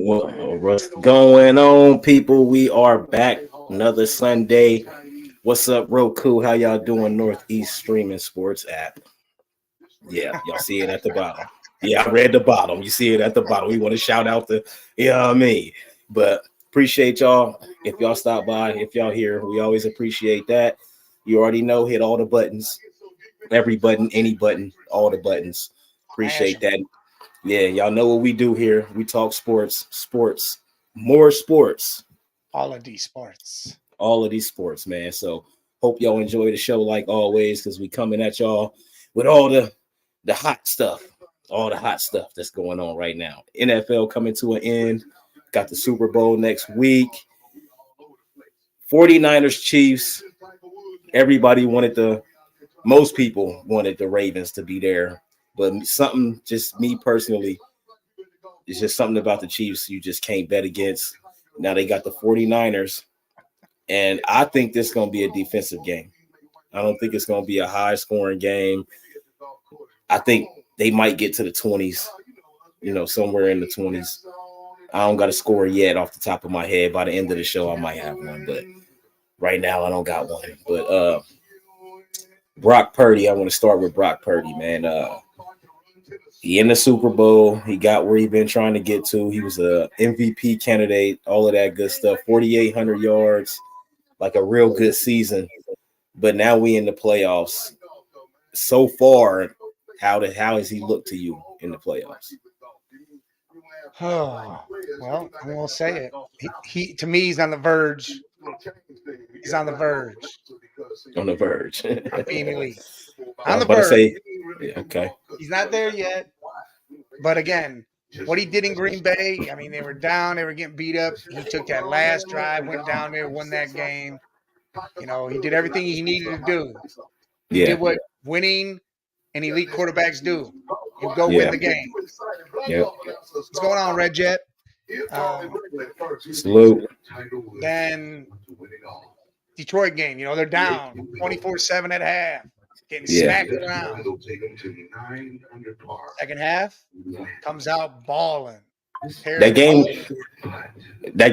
What's going on, people? We are back another Sunday. What's up, Roku? How y'all doing? Northeast Streaming Sports app. Yeah, y'all see it at the bottom. Yeah, I read the bottom. You see it at the bottom. We want to shout out the, you know what I mean? But appreciate y'all. If y'all stop by, if y'all here, we always appreciate that. You already know, hit all the buttons, every button, any button, all the buttons. Smash Appreciate 'em. that. Yeah, y'all know what we do here. We talk sports, more sports, All of these sports. all of these sports, man. So hope y'all enjoy the show like always, because we coming at y'all with all the hot stuff, all the hot stuff that's going on right now. NFL coming to an end. Got the Super Bowl next week. 49ers Chiefs. Everybody wanted most people wanted the Ravens to be there. But something, just me personally, it's just something about the Chiefs you just can't bet against. Now they got the 49ers, and I think this is going to be a defensive game. I don't think it's going to be a high scoring game. I think they might get to the 20s, somewhere in the 20s. I don't got a score yet off the top of my head. By the end of the show, I might have one, but right now I don't got one. But Brock Purdy, I want to start with Brock Purdy, man. He in the Super Bowl. He got where he been trying to get to. He was a MVP candidate, all of that good stuff. 4,800 yards, like a real good season. But now we in the playoffs. So far, how has he looked to you in the playoffs? Oh, well, I will say it. He to me, he's on the verge. He's on the verge On the verge. of being elite. I On was the about to verge. say, yeah, okay. He's not there yet. But again, what he did in Green Bay, I mean, they were down, they were getting beat up. He took that last drive, went down there, won that game. He did everything he needed to do. He Yeah, did what winning and elite quarterbacks do. You go win yeah, the game. yeah. What's going on, Red Jet? Salute. Then Detroit game, they're down 24-7 at half, getting Yeah. smacked around. Second half, comes out balling. That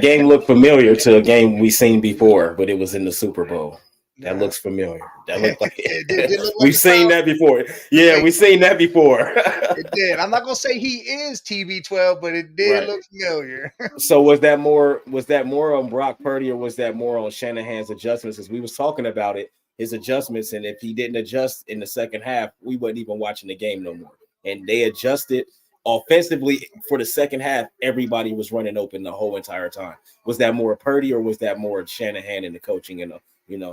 game looked familiar to a game we seen before, but it was in the Super Bowl. That looks familiar. That looked like It did look like we've the seen South. that before. Yeah, we've seen that before. It did. I'm not gonna say he is TB12, but it did Right. look familiar. So was that more on Brock Purdy, or was that more on Shanahan's adjustments? Because we was talking about it, his adjustments, and if he didn't adjust in the second half, we wasn't even watching the game no more. And they adjusted offensively for the second half. Everybody was running open the whole entire time. Was that more Purdy, or was that more Shanahan and the coaching and the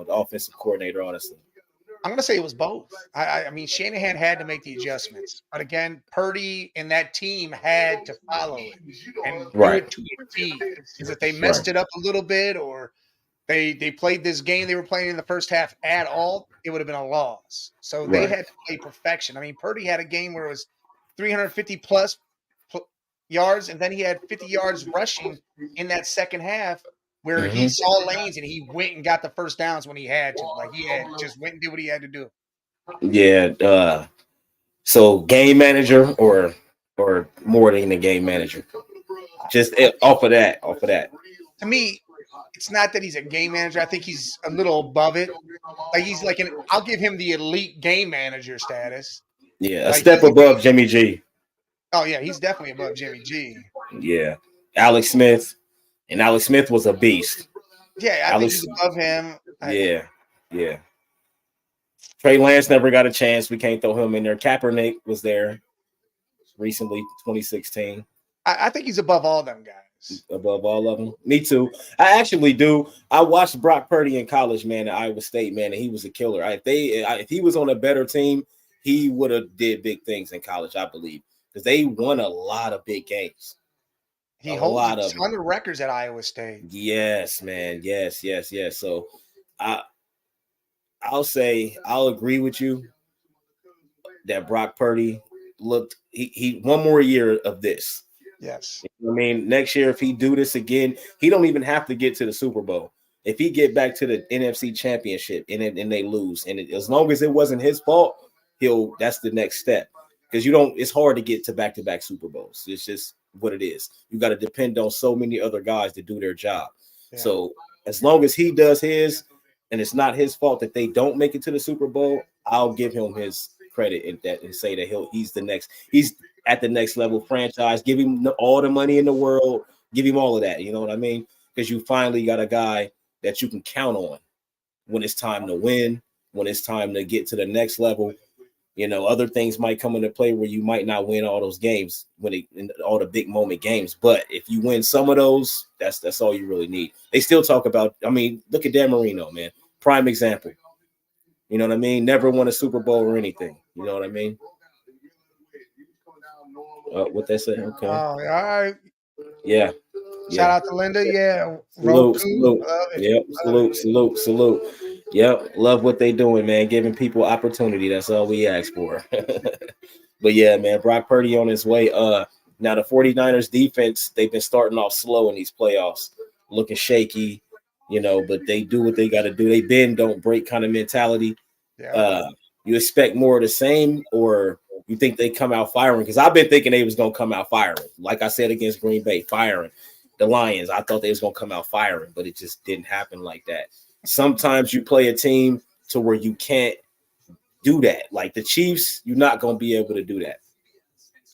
offensive coordinator, all that stuff? I'm gonna say it was both. I mean, Shanahan had to make the adjustments, but again, Purdy and that team had to follow it and do Right. it to a T. Because if they messed it up a little bit, or they played this game they were playing in the first half at all, it would have been a loss. So they Right. had to play perfection. I mean, Purdy had a game where it was 350 plus yards, and then he had 50 yards rushing in that second half, where he Mhm. saw lanes and he went and got the first downs when he had to. Like, he had just went and did what he had to do. Yeah. So game manager or more than the game manager? Just off of that. To me, it's not that he's a game manager. I think he's a little above it. Like, he's like I'll give him the elite game manager status. Yeah, a Like, step above Jimmy G. Oh yeah, he's definitely above Jimmy G. Yeah, Alex Smith, and Alex Smith was a beast. Yeah, I think he's above him. Yeah. Trey Lance never got a chance. We can't throw him in there. Kaepernick was there recently, 2016. I think he's above all them guys. Above all of them. Me too. I actually do. I watched Brock Purdy in college, man, at Iowa State, man, and he was a killer. If he was on a better team, he would have did big things in college, I believe, because they won a lot of big games. He holds a ton of records at Iowa State. Yes, man. Yes. So I'll agree with you that Brock Purdy looked he one more year of this. Yes. I mean, next year, if he do this again, he don't even have to get to the Super Bowl. If he get back to the NFC Championship and they lose, and as long as it wasn't his fault, that's the next step. Because it's hard to get to back-to-back Super Bowls. It's just what it is. You got to depend on so many other guys to do their job. Yeah. So as long as he does his, and it's not his fault that they don't make it to the Super Bowl, I'll give him his credit in that and say that he's at the next level franchise. Give him all the money in the world. Give him all of that. You know what I mean? Because you finally got a guy that you can count on when it's time to win, when it's time to get to the next level. You know, other things might come into play where you might not win all those games in all the big moment games. But if you win some of those, that's all you really need. They still talk about, I mean, look at Dan Marino, man. Prime example. You know what I mean? Never won a Super Bowl or anything. You know what I mean? What they say? Okay. Oh, all right. Yeah. Shout out to Linda. Yeah. Salute. Yep. Salute. Yep. Love what they doing, man. Giving people opportunity. That's all we ask for. But yeah, man, Brock Purdy on his way. Now the 49ers defense, they've been starting off slow in these playoffs, looking shaky, you know, but they do what they got to do. They bend, don't break kind of mentality. Yeah. You expect more of the same, or you think they come out firing? Because I've been thinking they was going to come out firing. Like I said, against Green Bay, firing. The Lions, I thought they was going to come out firing, but it just didn't happen like that. Sometimes you play a team to where you can't do that. Like the Chiefs, you're not going to be able to do that.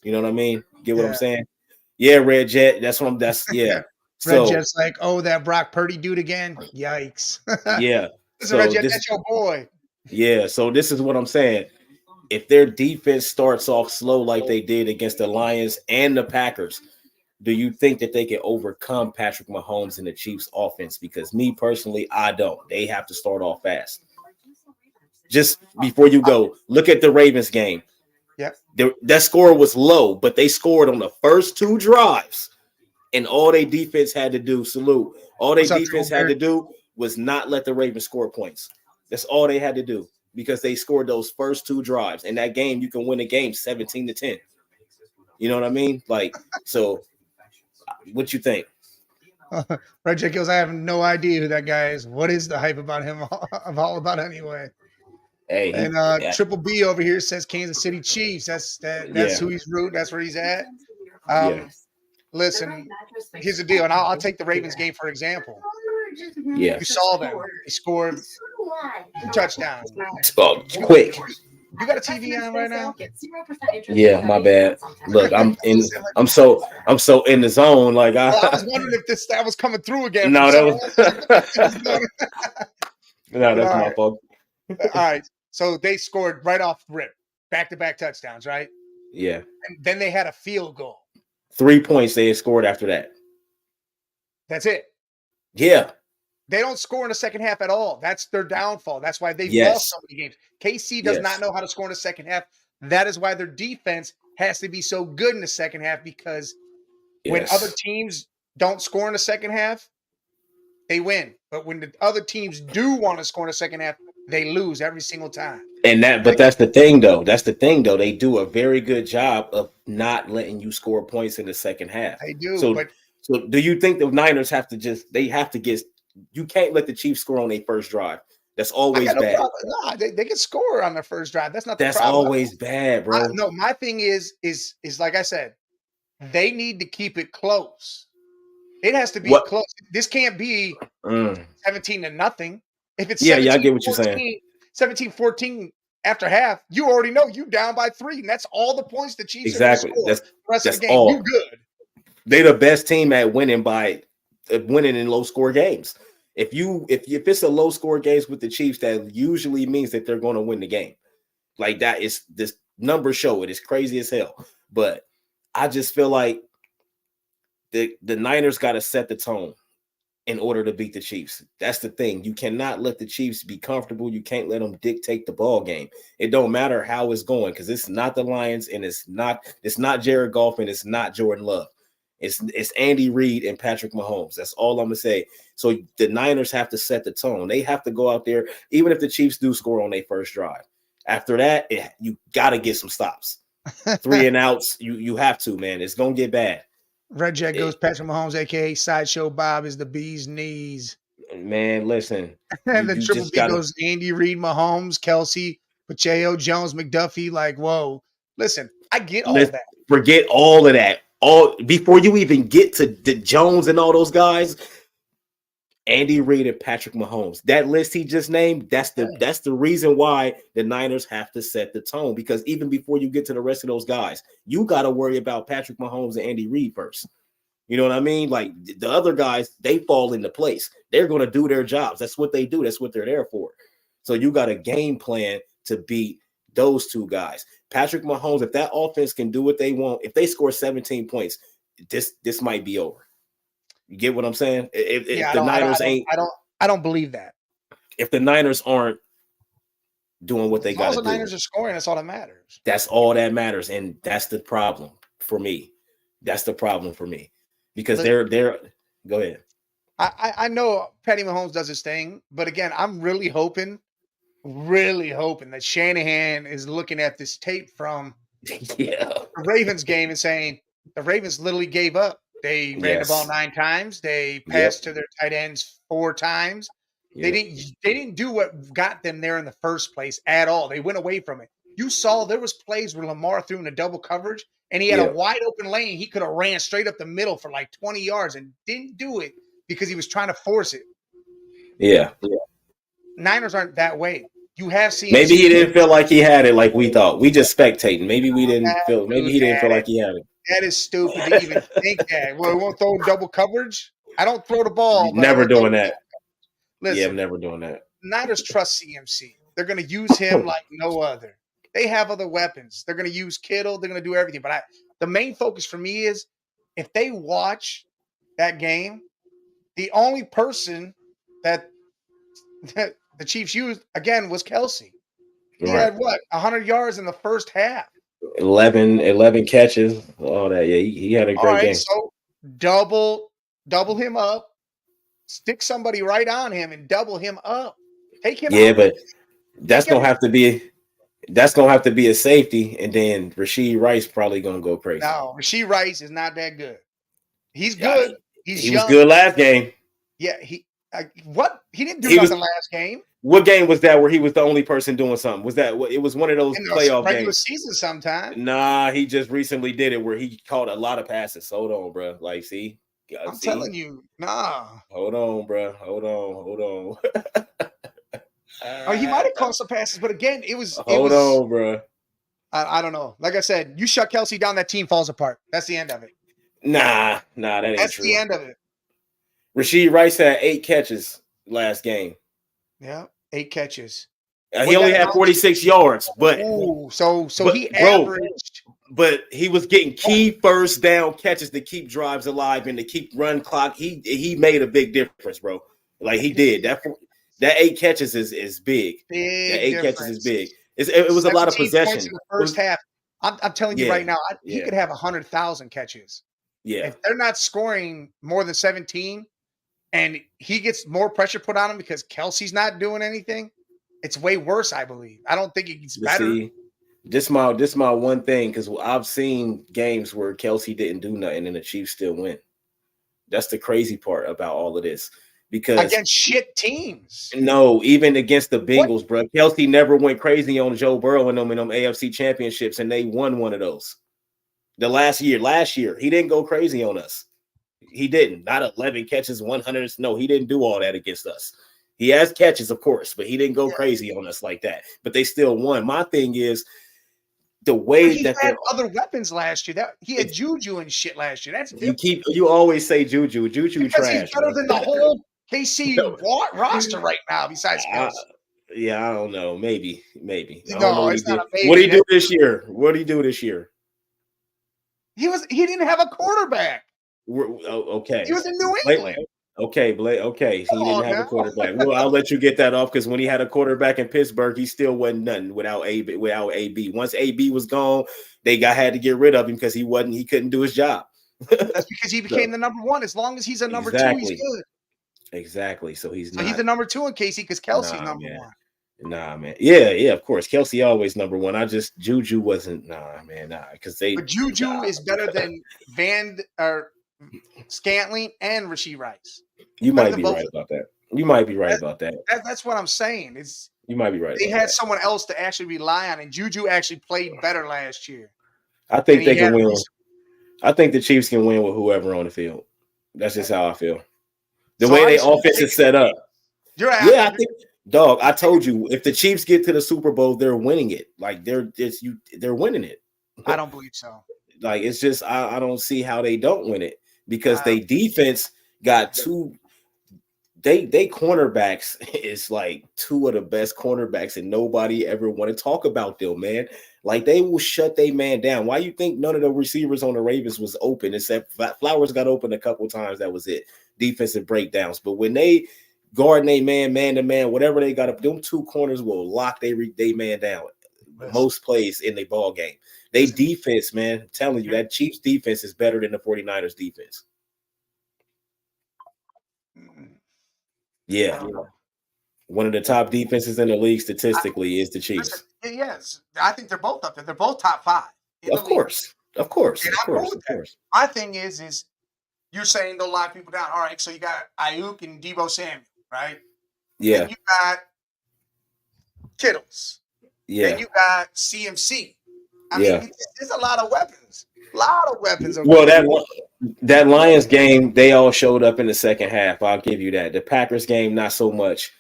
You know what I mean? Get what I'm saying? Yeah, Red Jet. Yeah. Red Jet's like, oh, that Brock Purdy dude again. Yikes. Yeah. So Red Jet, that's your boy. Yeah. So this is what I'm saying. If their defense starts off slow like they did against the Lions and the Packers, do you think that they can overcome Patrick Mahomes and the Chiefs offense? Because me personally, I don't. They have to start off fast. Just before you go, look at the Ravens game. Yeah. That score was low, but they scored on the first two drives. And all they defense had to do, all they defense had to do was not let the Ravens score points. That's all they had to do because they scored those first two drives. In that game, you can win a game 17-10. You know what I mean? Like, so what you think? Red Jet goes, I have no idea who that guy is. What is the hype about him all about anyway? Hey, and Triple B over here says Kansas City Chiefs. That's who he's rooting. That's where he's at. Listen, here's the deal, and I'll take the Ravens game for example. Yeah, you saw them. They scored 2 touchdowns. Oh, quick. You got a TV on right now? Yeah, my bad. Look, I'm so in the zone. Like I was wondering if that was coming through again. No, that was no, that's my fault. All right. So they scored right off rip, back-to-back touchdowns, right? Yeah. And then they had a field goal. 3 points they had scored after that. That's it. Yeah. They don't score in the second half at all. That's their downfall. That's why they've lost so many games. KC does not know how to score in the second half. That is why their defense has to be so good in the second half because when other teams don't score in the second half, they win. But when the other teams do want to score in the second half, they lose every single time. But that's the thing, though. They do a very good job of not letting you score points in the second half. They do. So do you think the Niners have to get? You can't let the Chiefs score on their first drive. That's always bad. No, they can score on their first drive. That's not the problem. That's always bad, bro. No, my thing is like I said, they need to keep it close. It has to be close. This can't be 17-0. If it's I get what you're saying. 17-14 after half, you already know you down by 3, and that's all the points the Chiefs are going to score. The rest of the game, all. You good. They're the best team at winning in low score games. If it's a low score games with the Chiefs, that usually means that they're going to win the game. Like that is this numbers show it. It's crazy as hell. But I just feel like the Niners got to set the tone in order to beat the Chiefs. That's the thing. You cannot let the Chiefs be comfortable. You can't let them dictate the ball game. It don't matter how it's going because it's not the Lions and it's not Jared Goff and it's not Jordan Love. It's Andy Reid and Patrick Mahomes. That's all I'm gonna say. So the Niners have to set the tone. They have to go out there, even if the Chiefs do score on their first drive. After that, you got to get some stops. 3 and outs. You have to, man. It's gonna get bad. Red Jet goes Patrick Mahomes, aka Sideshow Bob, is the bee's knees. Man, listen. And then Triple B goes Andy Reid, Mahomes, Kelsey, Pacheco, Jones, McDuffie. Like, whoa. Listen, I get all that. Forget all of that. all before you even get to the Jones and all those guys. Andy Reid and Patrick Mahomes. That list he just named, that's the reason why the Niners have to set the tone, because even before you get to the rest of those guys, you got to worry about Patrick Mahomes and Andy Reid first. You know what I mean? Like the other guys, they fall into place. They're going to do their jobs. That's what they do. That's what they're there for. So you got a game plan to beat those two guys. Patrick Mahomes, if that offense can do what they want, if they score 17 points, this might be over. You get what I'm saying? If the Niners I don't believe that. If the Niners aren't doing what they got to do, the Niners are scoring. That's all that matters. That's all that matters, and that's the problem for me. That's the problem for me because they're. Go ahead. I know Patty Mahomes does his thing, but again, I'm really hoping that Shanahan is looking at this tape from the Ravens game and saying the Ravens literally gave up. They ran the ball 9 times. They passed to their tight ends 4 times. They didn't do what got them there in the first place at all. They went away from it. You saw there was plays where Lamar threw in a double coverage and he had a wide open lane. He could have ran straight up the middle for like 20 yards and didn't do it because he was trying to force it. Yeah. Niners aren't that way. You have seen. Maybe he didn't feel like he had it like we thought. We just spectating. Maybe he didn't feel like he had it. That is stupid to even think that. Well, we won't throw double coverage. I don't throw the ball. Never doing that. Listen, yeah, I'm never doing that. Niners trust CMC. They're going to use him like no other. They have other weapons. They're going to use Kittle. They're going to do everything. But the main focus for me is if they watch that game, the only person that the Chiefs used, again, was Kelsey. He had, 100 yards in the first half. 11 catches, all that. Yeah, he had a great game. So double him up, stick somebody right on him and double him up. Take him out. Yeah, but that's gonna have to be a safety, and then Rashee Rice probably gonna go crazy. No, Rashee Rice is not that good. He's good. He was good last game. Yeah, he didn't do nothing last game. What game was that where he was the only person doing something? Was that it was one of those playoff regular games? Season sometime. Nah, he just recently did it where he caught a lot of passes. Hold on, bro. Like, see, I'm telling you, nah. Hold on, bro. Hold on. He might have caught some passes, but again, it was. Hold on, bro. I don't know. Like I said, you shut Kelsey down, that team falls apart. That's the end of it. Nah, that ain't true. That's the end of it. Rashee Rice had 8 catches last game. Yeah, 8 catches. He only had 46 yards, but he averaged. But he was getting key first down catches to keep drives alive and to keep run clock. He made a big difference, bro. Like he did that 8 catches is big. That 8 catches is big. It was a lot of possession in the first half. I'm telling you right now, he could have 100,000 catches. Yeah, if they're not scoring more than 17. And he gets more pressure put on him because Kelsey's not doing anything. It's way worse, I believe. I don't think it gets better. See, this my one thing, because I've seen games where Kelsey didn't do nothing and the Chiefs still win. That's the crazy part about all of this. Because against shit teams. No, even against the Bengals, bro. Kelsey never went crazy on Joe Burrow and them in them AFC championships, and they won one of those. The last year, he didn't go crazy on us. He didn't. Not 11 catches, 100. No, he didn't do all that against us. He has catches, of course, but he didn't go crazy on us like that. But they still won. My thing is the way that he had other weapons last year. That he had Juju and shit last year. That's you always say Juju because trash. He's better than the whole KC roster right now. Besides Kelsey. I don't know. Maybe. No, it's not a maybe. What did he do this year? He didn't have a quarterback. Okay. He was in New England. Okay, Blake. Okay, he didn't have a quarterback. Well, I'll let you get that off because when he had a quarterback in Pittsburgh, he still wasn't nothing without AB. Once AB was gone, they had to get rid of him because he couldn't do his job. That's because he became the number 1. As long as he's a number 2, he's good. Exactly. So he's the number 2 in KC because Kelsey's number 1. Nah, man. Yeah, of course. Kelsey always number 1. Juju wasn't. Because But Juju is better than Scantling and Rashee Rice. You might be right about that. That's what I'm saying. You might be right. They had someone else to actually rely on, and Juju actually played better last year. I think they can win. I think the Chiefs can win with whoever on the field. That's just how I feel. The So way are their you offense is set up. You're Yeah, I think, dog. I told you, if the Chiefs get to the Super Bowl, they're winning it. Like they're winning it. I don't believe so. Like it's just I don't see how they don't win it because they defense got two. They cornerbacks is like two of the best cornerbacks, and nobody ever want to talk about them, man. Like they will shut their man down. Why you think none of the receivers on the Ravens was open except Flowers got open a couple times? That was it. Defensive breakdowns. But when they guard a man to man, whatever they got up, them two corners will lock they man down. Most plays in the ball game. They defense, man. I'm telling you, that Chiefs defense is better than the 49ers defense. Yeah. One of the top defenses in the league statistically is the Chiefs. Yes, I think they're both up there. They're both top 5. Of course. My thing is you're saying they'll lock people down. All right, so you got Ayuk and Deebo Samuel, right? Yeah. And you got Kittles. Yeah. And you got CMC. I mean, there's a lot of weapons. Well, that Lions game, they all showed up in the second half. I'll give you that. The Packers game, not so much.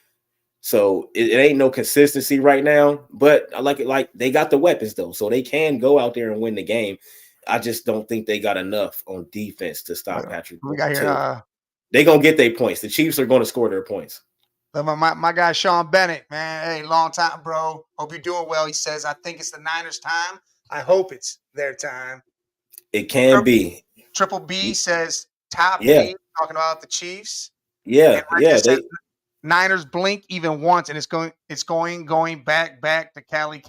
So it ain't no consistency right now. But I like it. Like they got the weapons though, so they can go out there and win the game. I just don't think they got enough on defense to stop Patrick. We got here. They gonna get their points. The Chiefs are gonna score their points. My guy Sean Bennett, man, hey, long time, bro. Hope you're doing well. He says, I think it's the Niners' time. I hope it's their time. It can be. Triple B says top 8, talking about the Chiefs. Yeah. Niners blink even once, and it's going back to Cali.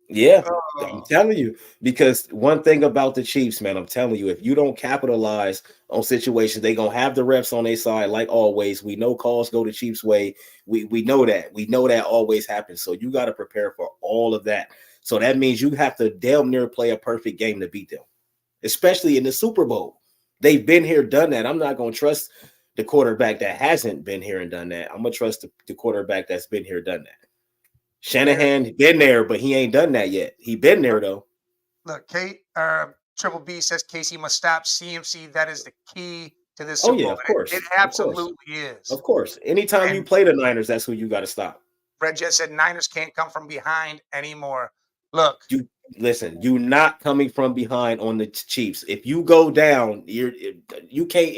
Yeah, I'm telling you, because one thing about the Chiefs, man, I'm telling you, if you don't capitalize on situations, they're going to have the refs on their side like always. We know calls go the Chiefs' way. We know that. We know that always happens. So you got to prepare for all of that. So that means you have to damn near play a perfect game to beat them, especially in the Super Bowl. They've been here, done that. I'm not going to trust the quarterback that hasn't been here and done that. I'm going to trust the quarterback that's been here, done that. Shanahan been there, but he ain't done that yet. He been there though. Look, Triple B says Casey must stop CMC. That is the key to this. Super Bowl. Of course. It absolutely is. Of course. Anytime you play the Niners, that's who you got to stop. Fred just said Niners can't come from behind anymore. Look, you're not coming from behind on the Chiefs. If you go down, you can't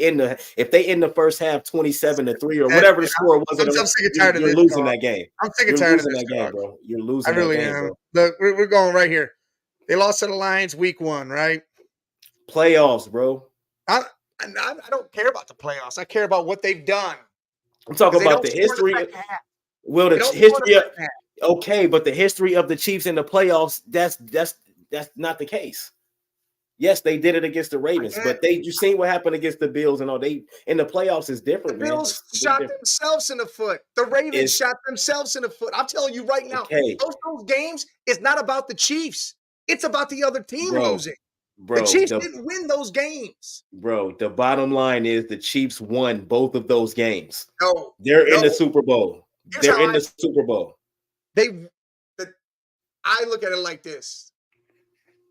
if they end the first half 27-3 or whatever the score was. I'm sick and tired of this. You're losing that game. I'm sick and tired of this game, bro. You're losing. I really that game, am. bro. Look, we're going right here. They lost to the Lions week 1, right? Playoffs, bro. I don't care about the playoffs. I care about what they've done. I'm talking about the history. Well, the history of. Okay, but the history of the Chiefs in the playoffs, that's not the case. Yes, they did it against the Ravens, but you seen what happened against the Bills and all. They in the playoffs is different. The Bills shot themselves in the foot. The Ravens shot themselves in the foot. I'm telling you right now, those games is not about the Chiefs. It's about the other team losing. Bro, the Chiefs didn't win those games. Bro, the bottom line is the Chiefs won both of those games. No, they're in the Super Bowl. They're in the Super Bowl. I look at it like this.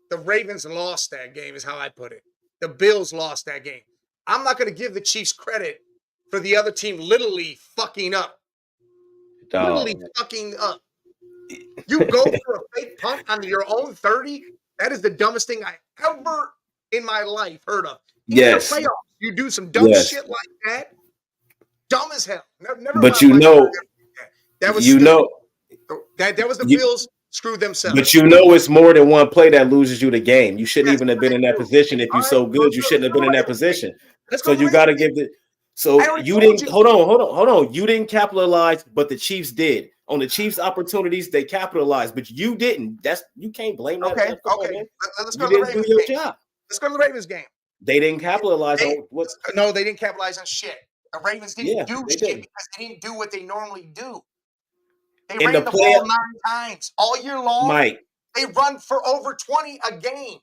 The Ravens lost that game is how I put it. The Bills lost that game. I'm not going to give the Chiefs credit for the other team literally fucking up. Literally fucking up. You go for a fake punt on your own 30? That is the dumbest thing I ever in my life heard of. In the playoffs, you do some dumb shit like that. Dumb as hell. Never but that was that was the Bills screwed themselves. But it's more than one play that loses you the game. You shouldn't even have been in that position. If you're so good, you shouldn't have been in that position. So you got to give it. So you didn't hold on. You didn't capitalize, but the Chiefs did. On the Chiefs' opportunities, they capitalized, but you didn't. You can't blame that. Okay. Let's go to the Ravens game. Job. Let's go to the Ravens game. They didn't capitalize on what? No, they didn't capitalize on shit. The Ravens didn't do shit because they didn't do what they normally do. They ran the ball 9 times all year long. Mike, they run for over 20 a game.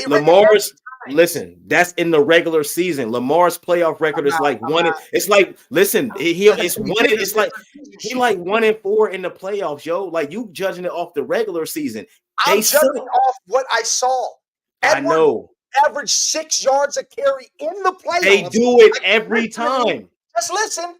Lamar's listen. That's in the regular season. Lamar's playoff record is like one. It's like listen. It's one. It's like he like 1-4 in the playoffs, yo. Like you judging it off the regular season. I'm judging off what I saw. I Edwards know. averaged 6 yards a carry in the playoffs. They do it every time. Just listen.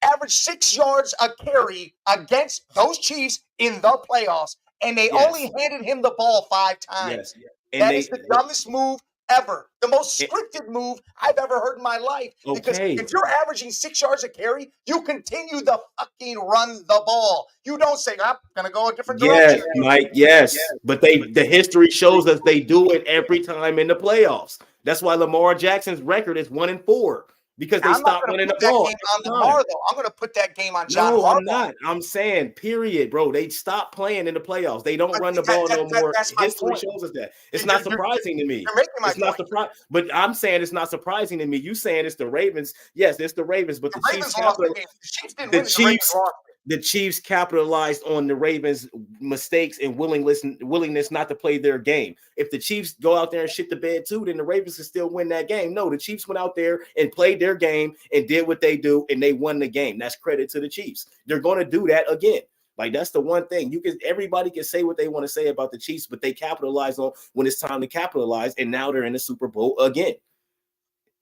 Averaged 6 yards a carry against those Chiefs in the playoffs, and they Yes. only handed him the ball 5 times. Yes. And That is the dumbest move ever. The most scripted move I've ever heard in my life. Because Okay. if you're averaging 6 yards a carry, you continue the fucking run the ball. You don't say, I'm going to go a different Yes, direction. Mike. Yes. But the history shows us they do it every time in the playoffs. That's why Lamar Jackson's record is 1-4 because they stopped winning the ball. Game on Lamar, though. I'm going to put that game on John No, Harbaugh. I'm not. I'm saying, period, bro. They stopped playing in the playoffs. They don't run the ball no more. History shows us that. It's not surprising to me. You're making my It's not surprising. But I'm saying it's not surprising to me. You saying it's the Ravens. Yes, it's the Ravens, but the Chiefs lost the game. The Chiefs didn't win. The Ravens lost. The Chiefs capitalized on the Ravens' mistakes and willingness not to play their game. If the Chiefs go out there and shit the bed too, then the Ravens can still win that game. No, the Chiefs went out there and played their game and did what they do, and they won the game. That's credit to the Chiefs. They're going to do that again. Like, that's the one thing. Everybody can say what they want to say about the Chiefs, but they capitalize on when it's time to capitalize, and now they're in the Super Bowl again.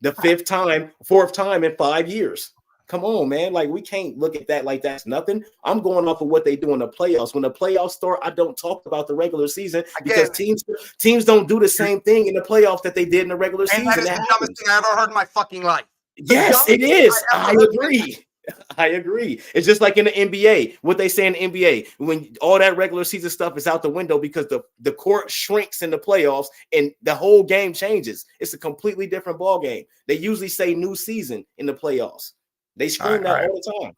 The fourth time in 5 years. Come on, man. Like, we can't look at that like that's nothing. I'm going off of what they do in the playoffs. When the playoffs start, I don't talk about the regular season because teams don't do the same thing in the playoffs that they did in the regular season. That is the dumbest thing I ever heard in my fucking life. Yes, it is. I agree. I agree. It's just like in the NBA, what they say in the NBA, when all that regular season stuff is out the window because the court shrinks in the playoffs and the whole game changes. It's a completely different ball game. They usually say new season in the playoffs. They scream that all the time.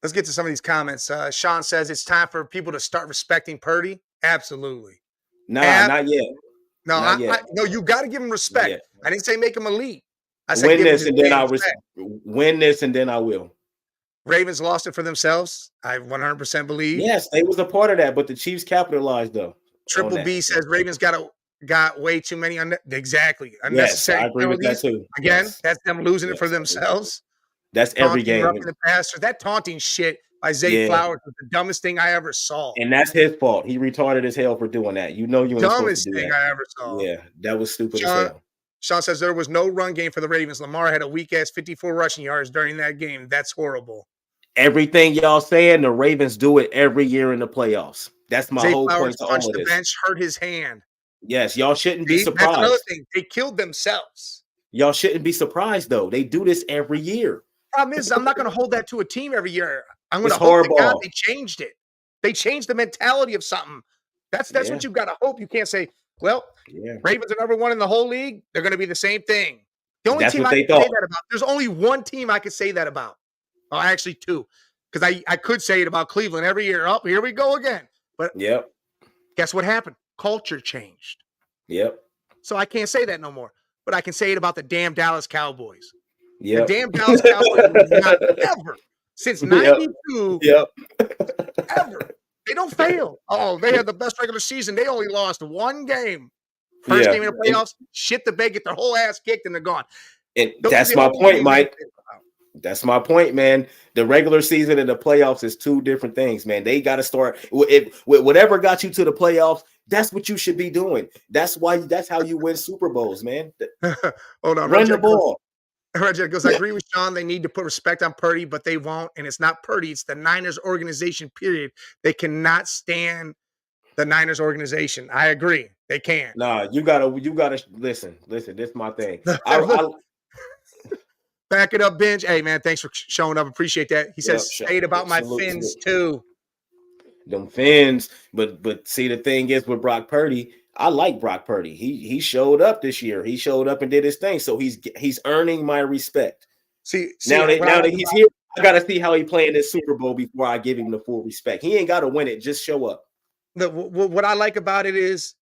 Let's get to some of these comments. Sean says it's time for people to start respecting Purdy. Absolutely. Not yet. No, no, you got to give him respect. I didn't say make him elite. I said win this and then I'll win this and then I will. Ravens lost it for themselves. I 100% believe. Yes, they was a part of that, but the Chiefs capitalized though. Triple B says Ravens got way too many unnecessary. Yes, I agree with that too. Again, that's them losing it for themselves. That's every game. The passer. That taunting shit by Zay Flowers was the dumbest thing I ever saw. And that's his fault. He retarded as hell for doing that. You know you ain't dumbest supposed to do thing that. I ever saw. Yeah, that was stupid as hell. Sean says there was no run game for the Ravens. Lamar had a weak-ass 54 rushing yards during that game. That's horrible. Everything y'all saying, the Ravens do it every year in the playoffs. That's my whole point to all of this. The bench, hurt his hand. Yes, y'all shouldn't be surprised. That's another thing. They killed themselves. Y'all shouldn't be surprised, though. They do this every year. Problem is, I'm not going to hold that to a team every year. I'm going to hope to God they changed it. They changed the mentality of something. That's what you've got to hope. You can't say, well, Ravens are number one in the whole league. They're going to be the same thing. The only team I can say that about, there's only one team I could say that about. Oh, actually two. Because I could say it about Cleveland every year. Oh, here we go again. But guess what happened? Culture changed. Yep. So I can't say that no more. But I can say it about the damn Dallas Cowboys. Yep. The damn Dallas Cowboys not ever, since 92, ever. They don't fail. Oh, they had the best regular season. They only lost one game. First game in the playoffs, shit the bed, get their whole ass kicked, and they're gone. And that's my point, Mike. That's my point, man. The regular season and the playoffs is two different things, man. They got to start with whatever got you to the playoffs. That's what you should be doing. That's how you win Super Bowls, man. Hold on, run the ball. Roger goes, I agree with Sean. They need to put respect on Purdy, but they won't. And it's not Purdy. It's the Niners organization, period. They cannot stand the Niners organization. I agree. They can't. Nah, you gotta listen. This is my thing. Back it up, Benj. Hey, man, thanks for showing up. Appreciate that. He says, say it about my fins, too. Them fins. But see, the thing is with Brock Purdy, I like Brock Purdy. He showed up this year. He showed up and did his thing. So he's earning my respect. See now that he's here, I got to see how he play in this Super Bowl before I give him the full respect. He ain't got to win it. Just show up. What I like about it is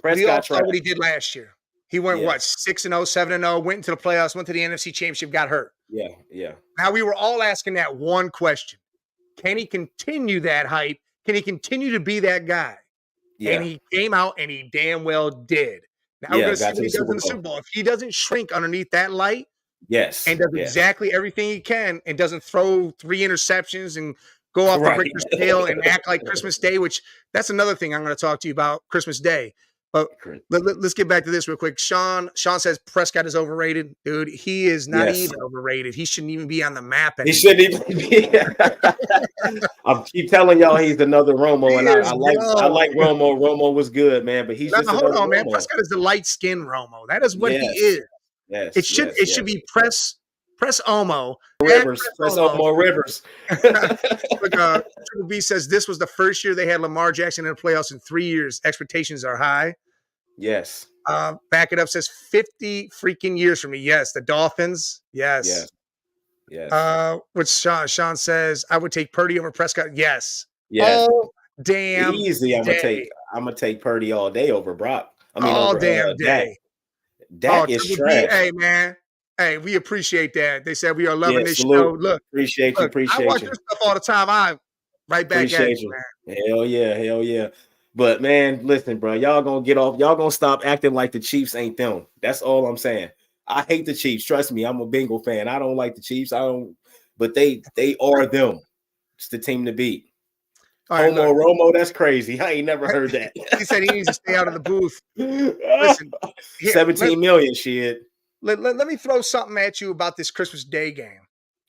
we all saw what he did last year. He went, 6-0, 7-0, went into the playoffs, went to the NFC Championship, got hurt. Yeah. Now, we were all asking that one question. Can he continue that hype? Can he continue to be that guy? Yeah. And he came out and he damn well did. Now we're going to see what he does in the Super Bowl. If he doesn't shrink underneath that light and does exactly everything he can and doesn't throw 3 interceptions and go off the Richter scale and act like Christmas Day, which that's another thing I'm going to talk to you about Christmas Day. But let's get back to this real quick. Sean says Prescott is overrated. Dude, he is not even overrated. He shouldn't even be on the map anymore. He shouldn't even be. I keep telling y'all he's another Romo, and I like Romo. Romo was good, man, but he's just hold on, man. Romo. Prescott is the light skin Romo. That is what he is. Yes, it should be press Omo Rivers. Press Omo Rivers. Look, Triple B says this was the first year they had Lamar Jackson in the playoffs in 3 years. Expectations are high. Yes. Back it up says 50 freaking years for me. Yes, the Dolphins. Yes. Which Sean says I would take Purdy over Prescott. Yes. Oh damn. Easy. I'm gonna take Purdy all day over Brock. All damn day. Dak is trash. Hey man. Hey, we appreciate that. They said we are loving this show. Look, appreciate you. I watch your stuff all the time. I right back at you, man. Hell yeah. But man, listen, bro, y'all gonna get off. Y'all gonna stop acting like the Chiefs ain't them. That's all I'm saying. I hate the Chiefs. Trust me, I'm a Bengal fan. I don't like the Chiefs. But they are them. It's the team to beat. Homo Romo, that's crazy. I ain't never heard that. He said he needs to stay out of the booth. Listen, 17 million shit. Let me throw something at you about this Christmas Day game.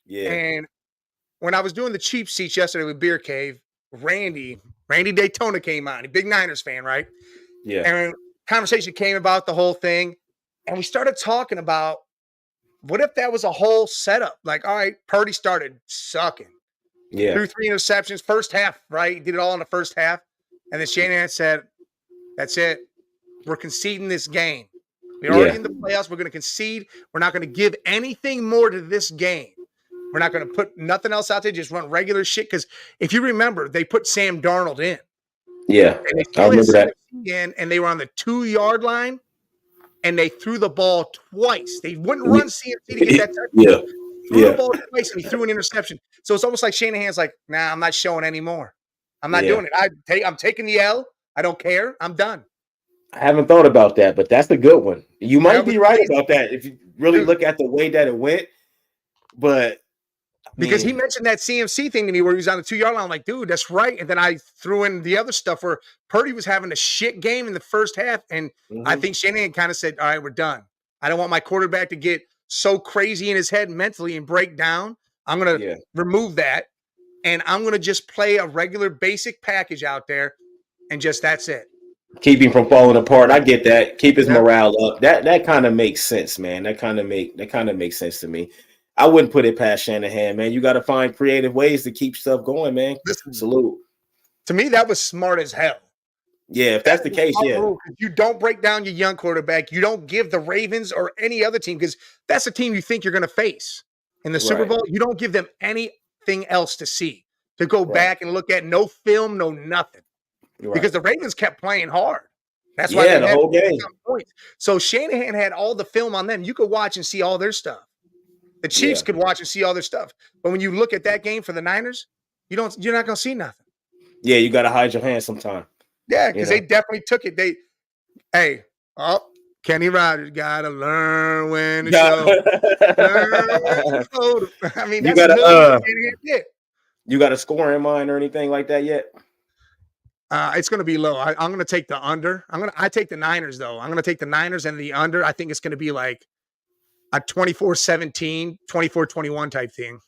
Yeah. And when I was doing the cheap seats yesterday with Beer Cave, Randy Daytona came on. A big Niners fan, right? Yeah. And conversation came about the whole thing. And we started talking about what if that was a whole setup? Like, all right, Purdy started sucking. Yeah. Threw 3 interceptions first half, right? He did it all in the first half. And then Shanahan said, that's it. We're conceding this game. We're already in the playoffs. We're going to concede. We're not going to give anything more to this game. We're not going to put nothing else out there. Just run regular shit. Because if you remember, they put Sam Darnold in. Yeah, I remember that. And they were on the 2-yard line, and they threw the ball twice. They wouldn't run CMC to get that touchdown. Threw the ball twice, and he threw an interception. So it's almost like Shanahan's like, nah, I'm not showing anymore. I'm not doing it. I'm taking the L. I don't care. I'm done. I haven't thought about that, but that's a good one. You might be right about that if you really look at the way that it went. But because he mentioned that CMC thing to me where he was on the 2-yard line. I'm like, dude, that's right. And then I threw in the other stuff where Purdy was having a shit game in the first half. And I think Shanahan kind of said, all right, we're done. I don't want my quarterback to get so crazy in his head mentally and break down. I'm going to remove that. And I'm going to just play a regular basic package out there. And just that's it. Keep him from falling apart. I get that. Keep his morale up. That kind of makes sense, man. That kind of makes sense to me. I wouldn't put it past Shanahan, man. You got to find creative ways to keep stuff going, man. Listen, salute. To me, that was smart as hell. Yeah, if that's the case, you don't break down your young quarterback. You don't give the Ravens or any other team, because that's a team you think you're going to face in the Super Bowl. You don't give them anything else to see, to go back and look at. No film, no nothing. Because the Ravens kept playing hard. That's why they the had whole game. Points. So Shanahan had all the film on them. You could watch and see all their stuff. The Chiefs could watch and see all their stuff. But when you look at that game for the Niners, you're not going to see nothing. Yeah, you got to hide your hands sometime. Yeah, because they definitely took it. Kenny Rogers got to learn when to show. I mean, that's you got a score in mind or anything like that yet? It's going to be low. I'm going to take the under. I take the Niners, though. I'm going to take the Niners and the under. I think it's going to be like a 24-17, 24-21 type thing.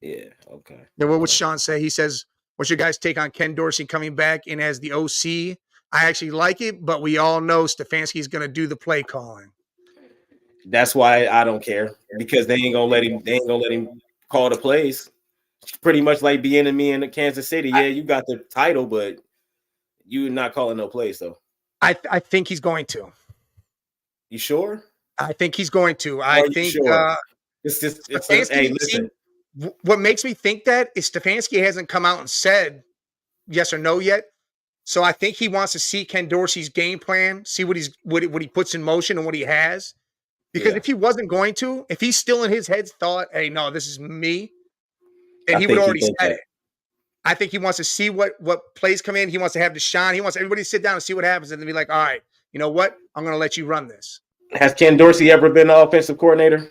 Yeah, okay. Then what would Sean say? He says, what's your guys' take on Ken Dorsey coming back in as the OC? I actually like it, but we all know Stefanski's going to do the play calling. That's why I don't care, because they ain't going to let him call the plays. It's pretty much like being me in Kansas City. Yeah, you got the title, but you're not calling no plays, though. I think he's going to. You sure? I think he's going to. I think sure? Hey, listen. What makes me think that is Stefanski hasn't come out and said yes or no yet. So I think he wants to see Ken Dorsey's game plan, see what he puts in motion and what he has. Because if he wasn't going to, if he's still in his head thought, hey, no, this is me, then he would already said it. I think he wants to see what plays come in. He wants to have Deshaun. He wants everybody to sit down and see what happens and then be like, all right, you know what? I'm going to let you run this. Has Ken Dorsey ever been the offensive coordinator?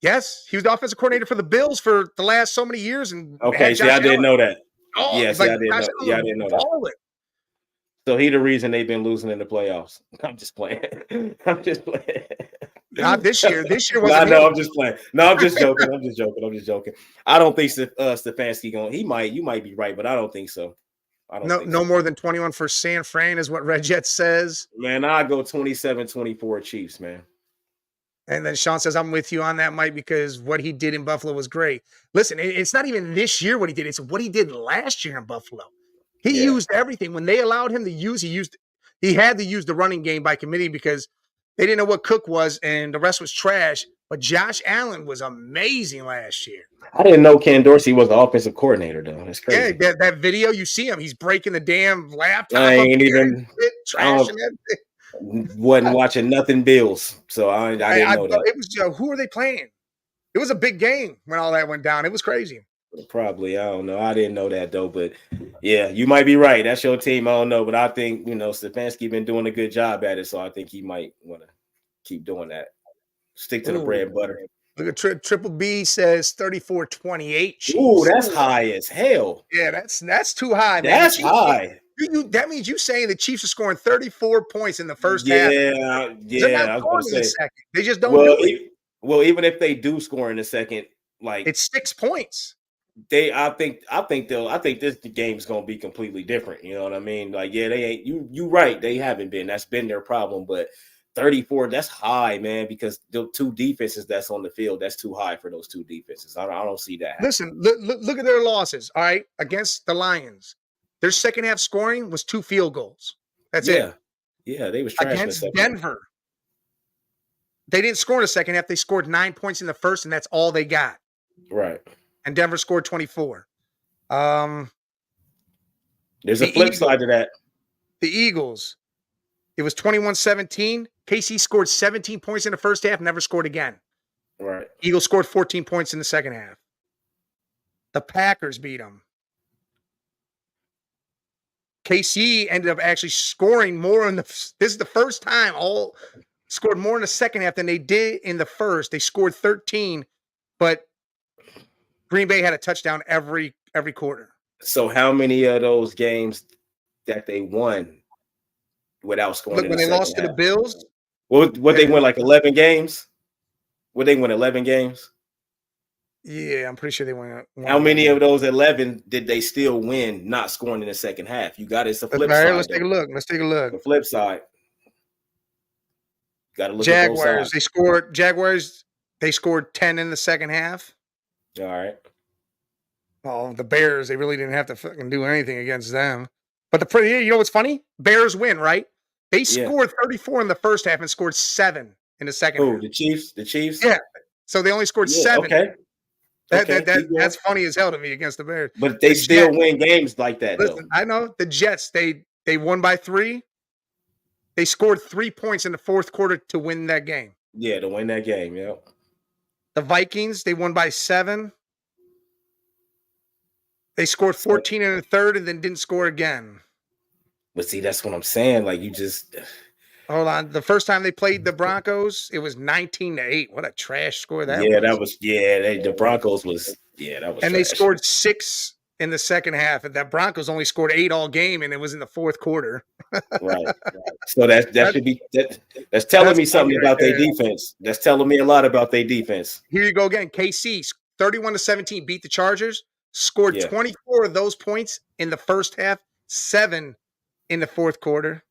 Yes. He was the offensive coordinator for the Bills for the last so many years. And okay, see, I didn't know that. Oh, yes, I didn't know that. So he the reason they've been losing in the playoffs. I'm just playing. I'm just playing. Not this year. This year No, wasn't no, him. I'm just playing. No, I'm just joking. I'm just joking. I'm just joking. I don't think Stefanski going. He might. You might be right, but I don't think so. I don't think No so. more than 21 for San Fran is what Red Jet says. Man, I go 27-24 Chiefs, man. And then Sean says, I'm with you on that, Mike, because what he did in Buffalo was great. Listen, it's not even this year what he did. It's what he did last year in Buffalo. He Yeah. used everything. When they allowed him to use, he had to use the running game by committee because they didn't know what Cook was and the rest was trash. But Josh Allen was amazing last year. I didn't know Ken Dorsey was the offensive coordinator, though. That's crazy. Yeah, that video, you see him. He's breaking the damn laptop. I up ain't there even- and shit, trashing it. Wasn't watching nothing Bills, so I didn't know that. It was who are they playing? It was a big game when all that went down. It was crazy. Probably, I don't know. I didn't know that though, but yeah, you might be right. That's your team. I don't know, but I think Stefanski been doing a good job at it, so I think he might want to keep doing that. Stick to the bread and butter. Look at Triple B says 34-28. Ooh, that's high as hell. Yeah, that's too high, man. That's high. That means you saying the Chiefs are scoring 34 points in the first half. Yeah. They're not I was scoring gonna in the say. second. They just don't do it. Well, even if they do score in the second, like It's 6 points. I think this game's gonna be completely different. You know what I mean? Like, yeah, they ain't you right. They haven't been. That's been their problem. But 34, that's high, man, because the two defenses that's on the field, that's too high for those two defenses. I don't see that happening. Listen, look at their losses. All right, against the Lions, their second half scoring was 2 field goals. That's it. Yeah, they was trash Against in the second. Denver, they didn't score in the second half. They scored 9 points in the first, and that's all they got. Right. And Denver scored 24. There's The a flip side to that. The Eagles, it was 21-17. KC scored 17 points in the first half, never scored again. Right. Eagles scored 14 points in the second half. The Packers beat them. KC ended up actually scoring more in this is the first time all scored more in the second half than they did in the first. They scored 13, but Green Bay had a touchdown every quarter. So how many of those games that they won without scoring? Look, when they lost to the Bills, what they win, like 11 games? Would they win 11 games? yeah, I'm pretty sure they won. How many of those 11 did they still win not scoring in the second half? You got it's a flip side. Let's take a look. The flip side. Got to look Jaguars, at both sides. they scored 10 in the second half. All right. Oh, the Bears, they really didn't have to fucking do anything against them. But you know what's funny? Bears win, right? They scored 34 in the first half and scored 7 in the second half. The Chiefs? The Chiefs? Yeah. So they only scored 7. Okay. That's funny as hell to me against the Bears. But they still win games like that, Listen, though. I know the Jets, they won by 3. They scored 3 points in the fourth quarter to win that game. Yeah, to win that game, yeah. The Vikings, they won by 7. They scored 14 in the third and then didn't score again. But see, that's what I'm saying. Like, you just hold on. The first time they played the Broncos, it was 19-8. What a trash score that was. The Broncos was that was. And trash. they scored 6 in the second half, and that Broncos only scored 8 all game, and it was in the fourth quarter. Right. So that should be that's telling me something about their defense. That's telling me a lot about their defense. Here you go again. KC 31-17 beat the Chargers. Scored 24 of those points in the first half, 7 in the fourth quarter.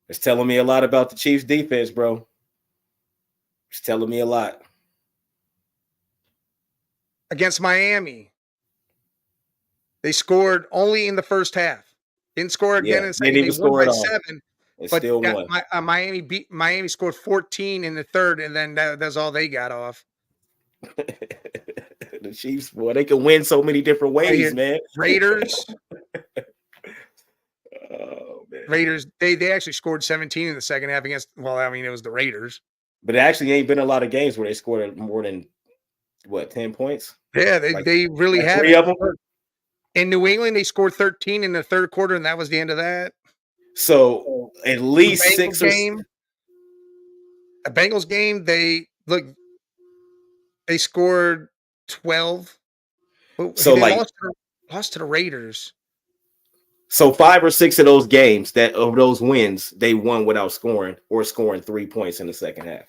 It's telling me a lot about the Chiefs defense, bro. It's telling me a lot. Against Miami, they scored only in the first half. Didn't score again in the second. Didn't even score by at all. 7. It But still won. Miami scored 14 in the third, and then that's all they got off. The Chiefs, boy, they can win so many different ways, man. Raiders. Oh man. Raiders, they actually scored 17 in the second half against. Well, I mean, it was the Raiders. But it actually ain't been a lot of games where they scored more than 10 points. Yeah, they really have. 3 of them. In New England, they scored 13 in the third quarter, and that was the end of that. So at least 6 or the Bengals game, they scored 12. So they like lost to the Raiders. So 5 or 6 of those games of those wins, they won without scoring or scoring 3 points in the second half.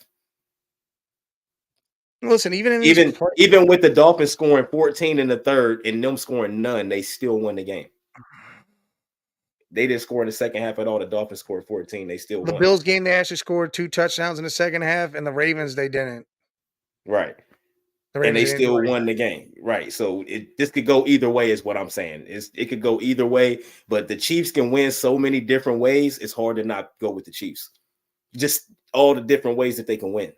Listen, even in these Even with the Dolphins scoring 14 in the third and them scoring none, they still won the game. They didn't score in the second half at all. The Dolphins scored 14. They still the won. Bills game, they actually scored 2 touchdowns in the second half, and the Ravens, they didn't. Right. The And Ravens they didn't still do won the game. Right. So this could go either way is what I'm saying. It could go either way, but the Chiefs can win so many different ways. It's hard to not go with the Chiefs. Just all the different ways that they can win.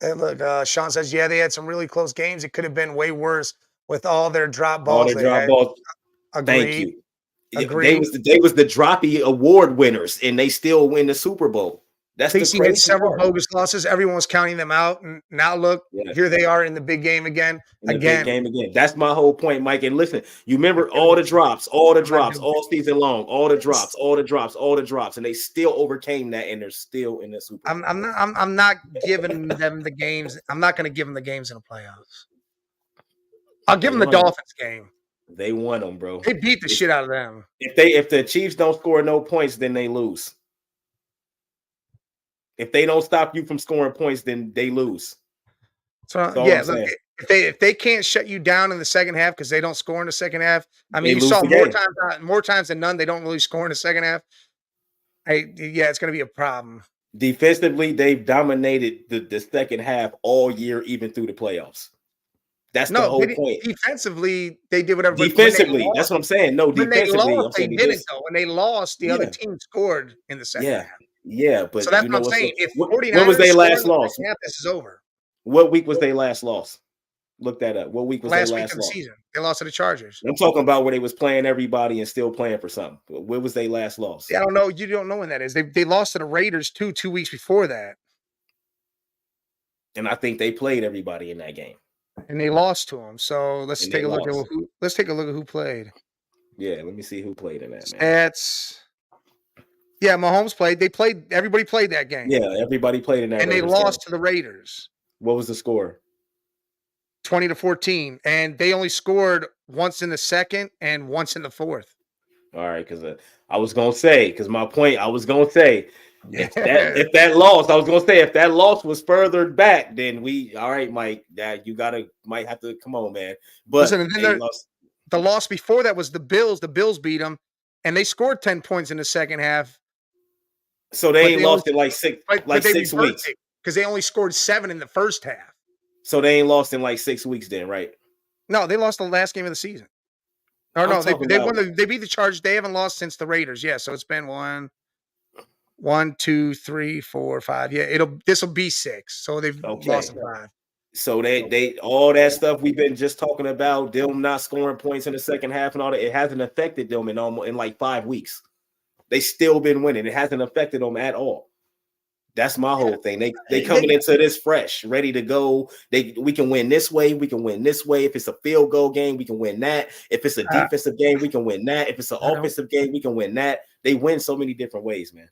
And look, Sean says, yeah, they had some really close games. It could have been way worse with all their drop All balls. the drop balls. Thank you. Agreed. They was the droppy award winners, and they still win the Super Bowl. That's the KC crazy had several part. bogus losses. Everyone was counting them out, and now look, here they are in the big game again. Big game again. That's my whole point, Mike. And listen, you remember all the drops all season long, all the drops, and they still overcame that, and they're still in the Super Bowl. I'm not giving them the games. I'm not going to give them the games in the playoffs. I'll give them the Dolphins game. They won them, bro. They beat the shit out of them. If the Chiefs don't score no points, then they lose. If they don't stop you from scoring points, then they lose. So yeah, look, if they can't shut you down in the second half because they don't score in the second half, I mean, you saw more times than none. They don't really score in the second half. It's going to be a problem. Defensively, they've dominated the second half all year, even through the playoffs. That's the whole point. Defensively, they did whatever. Defensively, that's what I'm saying. No, defensively, they didn't though. When they lost, the other team scored in the second half. Yeah, but so that's what I'm saying. When was their last loss? This is over. What week was their last loss? Look that up. What week was their last week of the season? They lost to the Chargers. I'm talking about where they was playing everybody and still playing for something. Where was their last loss? I don't know. You don't know when that is. They lost to the Raiders 2 weeks before that. And I think they played everybody in that game. And they lost to them. So let's take a look at who played. Yeah, let me see who played in that, man. Yeah, Mahomes played. Everybody played that game. Yeah, everybody played in that. And they lost to the Raiders. What was the score? 20-14. And they only scored once in the second and once in the fourth. All right, because I was gonna say, if that loss was further back, then all right, Mike, might have to come on, man. But listen, the loss before that was the Bills. The Bills beat them, and they scored 10 points in the second half. So they ain't lost in like 6 weeks because they only scored 7 in the first half. So they ain't lost in like 6 weeks, then, right? No, they lost the last game of the season. Or no, they beat the Chargers. They haven't lost since the Raiders. Yeah, so it's been 1, 2, 3, 4, 5. Yeah, this will be 6. So they've lost 5. So they all that stuff we've been just talking about, them not scoring points in the second half and all that, it hasn't affected them in like 5 weeks. They still been winning. It hasn't affected them at all. That's my whole thing. They coming into this fresh, ready to go. We can win this way. We can win this way. If it's a field goal game, we can win that. If it's a defensive game, we can win that. If it's an offensive game, we can win that. They win so many different ways, man.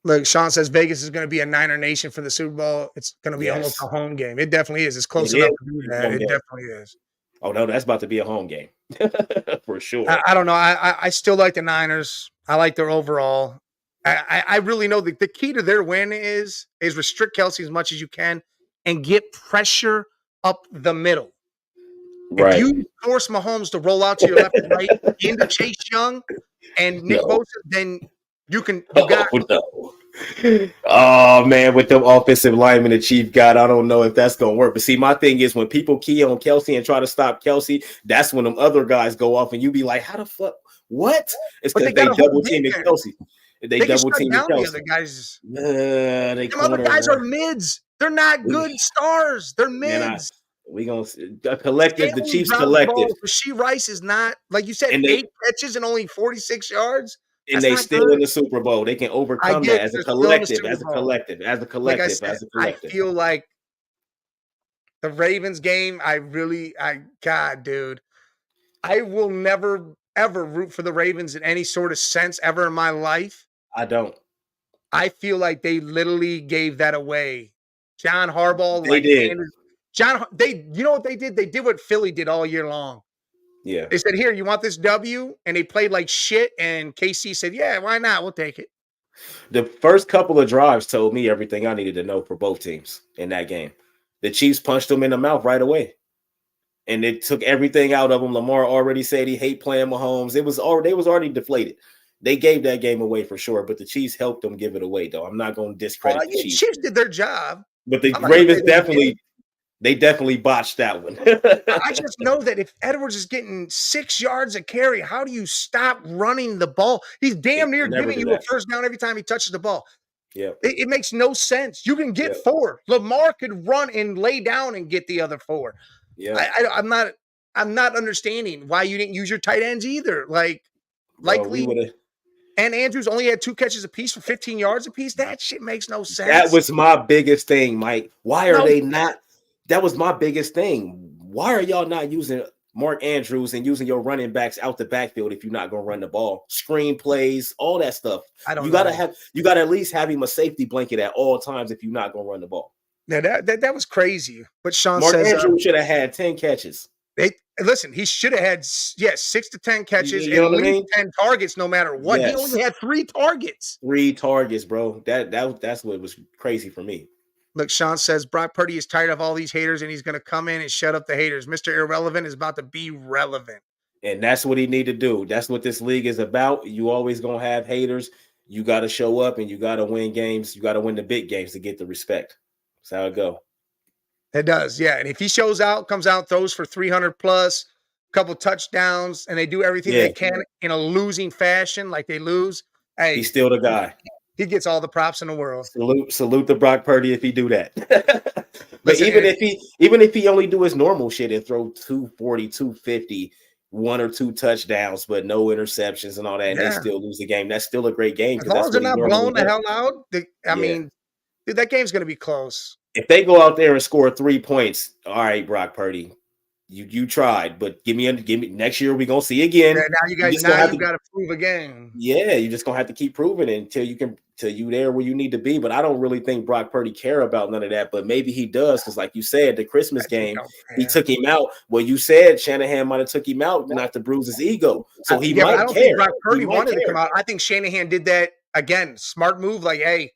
Look, Sean says Vegas is going to be a Niner Nation for the Super Bowl. It's going to be almost a home game. It definitely is. It's close enough to do that. It definitely is. Oh, no, that's about to be a home game for sure. I don't know. I still like the Niners. I like their overall. I really know the key to their win is restrict Kelce as much as you can and get pressure up the middle. Right. If you force Mahomes to roll out to your left and right into Chase Young and Nick Bosa, then you got. Oh man, with them offensive linemen the Chief got, I don't know if that's gonna work. But see, my thing is when people key on Kelce and try to stop Kelce, that's when them other guys go off and you be like, how the fuck? What? It's because they double teaming Kelce. They double team the other guys. Them other guys are mids. They're not good stars. They're mids. We gonna collective. The Chiefs collective. Rasheed Rice is not, like you said, 8 catches and only 46 yards. And they still in the Super Bowl. They can overcome that as a collective. I feel like the Ravens game. God, dude, I will never ever root for the Ravens in any sort of sense ever in my life. I don't. I feel like they literally gave that away. John Harbaugh, they did. You know what they did? They did what Philly did all year long. Yeah. They said, "Here, you want this W?" And they played like shit. And KC said, "Yeah, why not? We'll take it." The first couple of drives told me everything I needed to know for both teams in that game. The Chiefs punched them in the mouth right away. And it took everything out of them. Lamar already said he hate playing Mahomes. They was already deflated. They gave that game away for sure, but the Chiefs helped them give it away, though. I'm not going to discredit the Chiefs. Chiefs did their job. But the I'm not gonna Ravens say they definitely botched that one. I just know that if Edwards is getting 6 yards a carry, how do you stop running the ball? He's damn near never giving do you a that. first down every time he touches the ball. Yeah. It makes no sense. You can get Yep. 4. Lamar could run and lay down and get the other 4. Yeah. I'm not understanding why you didn't use your tight ends either. Like, We would have. and Andrews only had 2 catches apiece for 15 yards apiece. That shit makes no sense. That was my biggest thing, Mike. Why are they not? That was my biggest thing. Why are y'all not using Mark Andrews and using your running backs out the backfield if you're not going to run the ball? Screen plays, all that stuff. You got to at least have him a safety blanket at all times if you're not going to run the ball. Now that was crazy. But Sean Mark says Andrews should have had 10 catches. Listen, he should have had 6 to 10 catches You know and what at I least mean? 10 targets no matter what. Yes. He only had 3 targets. 3 targets, bro. That's what was crazy for me. Look, Sean says Brock Purdy is tired of all these haters and he's going to come in and shut up the haters. Mr. Irrelevant is about to be relevant. And that's what he need to do. That's what this league is about. You always going to have haters. You got to show up and you got to win games. You got to win the big games to get the respect. That's how it go. It does, yeah. And if he shows out, comes out, throws for 300 plus, a couple touchdowns, and they do everything they can in a losing fashion, like they lose, hey, he's still the guy. He gets all the props in the world. Salute the Brock Purdy if he do that. But even if he only do his normal shit and throw 240, 250, 1 or 2 touchdowns, but no interceptions and all that, and they still lose the game, that's still a great game. As long as they're not blown the hell out, I mean, dude, that game's going to be close. If they go out there and score 3 points, all right, Brock Purdy, you tried, but give me next year. We're gonna see again. Yeah, now you got to prove again. Yeah, you're just gonna have to keep proving it until you there where you need to be. But I don't really think Brock Purdy care about none of that. But maybe he does, because like you said, the Christmas game, he took him out. Well, you said Shanahan might have took him out not to bruise his ego, so he might care. I don't think Brock Purdy wanted to come out. I think Shanahan did that again. Smart move, like, hey,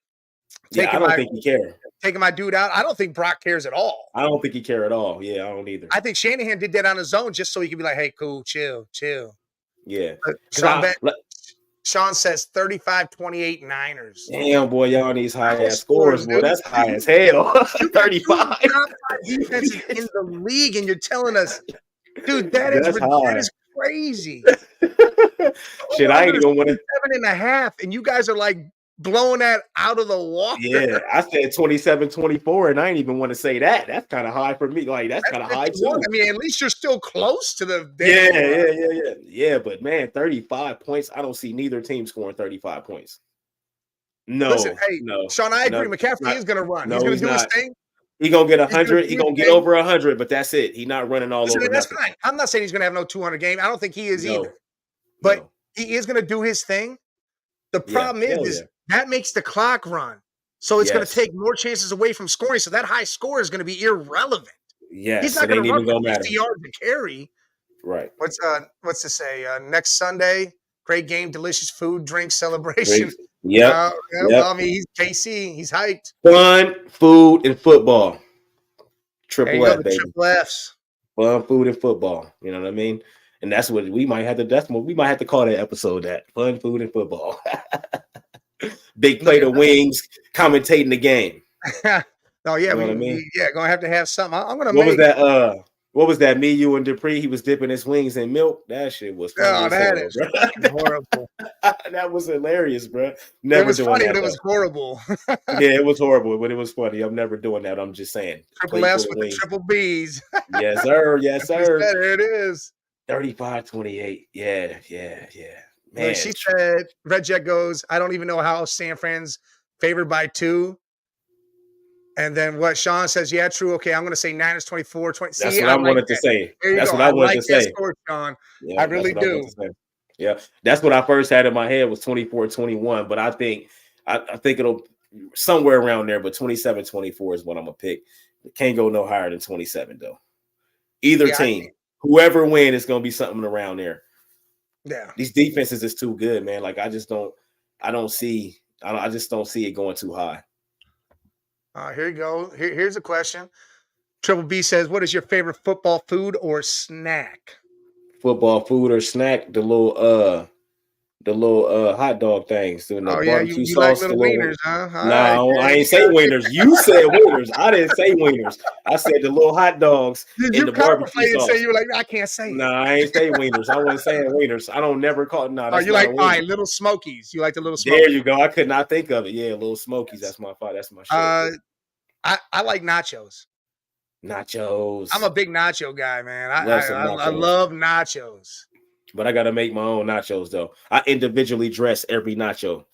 I don't think he cared. Taking my dude out. I don't think Brock cares at all. I don't think he cared at all. Yeah, I don't either. I think Shanahan did that on his own just so he could be like, hey, cool, chill. Yeah. Sean says 35-28 Niners. Damn, boy, y'all on these high-ass scores, boy. That's high as hell. 35. Defenses in the league, and you're telling us, dude, that is crazy. Shit, I ain't even want to 7.5, and you guys are like blowing that out of the water. Yeah, I said 27-24, and I ain't even want to say that. That's kind of high for me. Like, that's kind of high too. I mean, at least you're still close to the Yeah, but man, 35 points. I don't see neither team scoring 35 points. No. Listen, hey, no. Sean, I agree. McCaffrey is going to run. He's going to do his thing. He's going to get 100. He's going to get over 100, but that's it. He's not running all over. That's fine. I'm not saying he's going to have no 200 game. I don't think he is either. But he is going to do his thing. The problem is that makes the clock run. So it's going to take more chances away from scoring. So that high score is going to be irrelevant. Yes, he's not going to run 50 yards to carry. Right. What's to say? Next Sunday, great game, delicious food, drink, celebration. Yep. Well, I mean, he's KC. He's hyped. Fun, food, and football. Triple F, baby. Triple Fs. Fun, food, and football. You know what I mean? And that's what we might have to. That's what we might have to call that episode. That fun, food, and football. Big plate of wings, commentating the game. Oh yeah, gonna have to have something. I'm gonna. What was that? Me, you, and Dupree. He was dipping his wings in milk. That shit was funny. Oh, that is horrible. That was hilarious, bro. Never. It was funny, but it was horrible. Yeah, it was horrible, but it was funny. I'm never doing that. I'm just saying. Triple F's with the triple B's. Yes, sir. Yes, sir. There it is. 35-28. Yeah. Man, she said, Red Jet goes, I don't even know how San Fran's favored by 2. And then what Sean says, yeah, true. Okay, I'm going to say Niners 24. 20. That's what I wanted to say. That's what I wanted to say. Score, Sean. I really do. Yeah, that's what I first had in my head was 24-21. But I think it'll somewhere around there. But 27-24 is what I'm going to pick. Can't go no higher than 27, though. Either team. whoever wins, it's gonna be something around there. Yeah. These defenses is too good, man. Like I just don't see it going too high. Here you go. Here's a question. Triple B says, "What is your favorite football food or snack?" Football food or snack, the little hot dog things, doing the Oh yeah, barbecue you like sauce. little wieners, huh? All right, No, man. I ain't say wieners. You said wieners. I didn't say wieners. I said the little hot dogs in You the barbecue contemplated sauce. saying you were like, I can't say it. No, I ain't say wieners. I wasn't saying wieners. I don't never call it. No, Oh, that's you not like a all wiener. right, little Smokies. You like the little There Smokies. you go. I could not think of it. Yeah, little Smokies. That's my fault. That's my shit. I like nachos. Nachos. I'm a big nacho guy, man. Love some I nachos. love nachos. But I gotta make my own nachos though. I individually dress every nacho.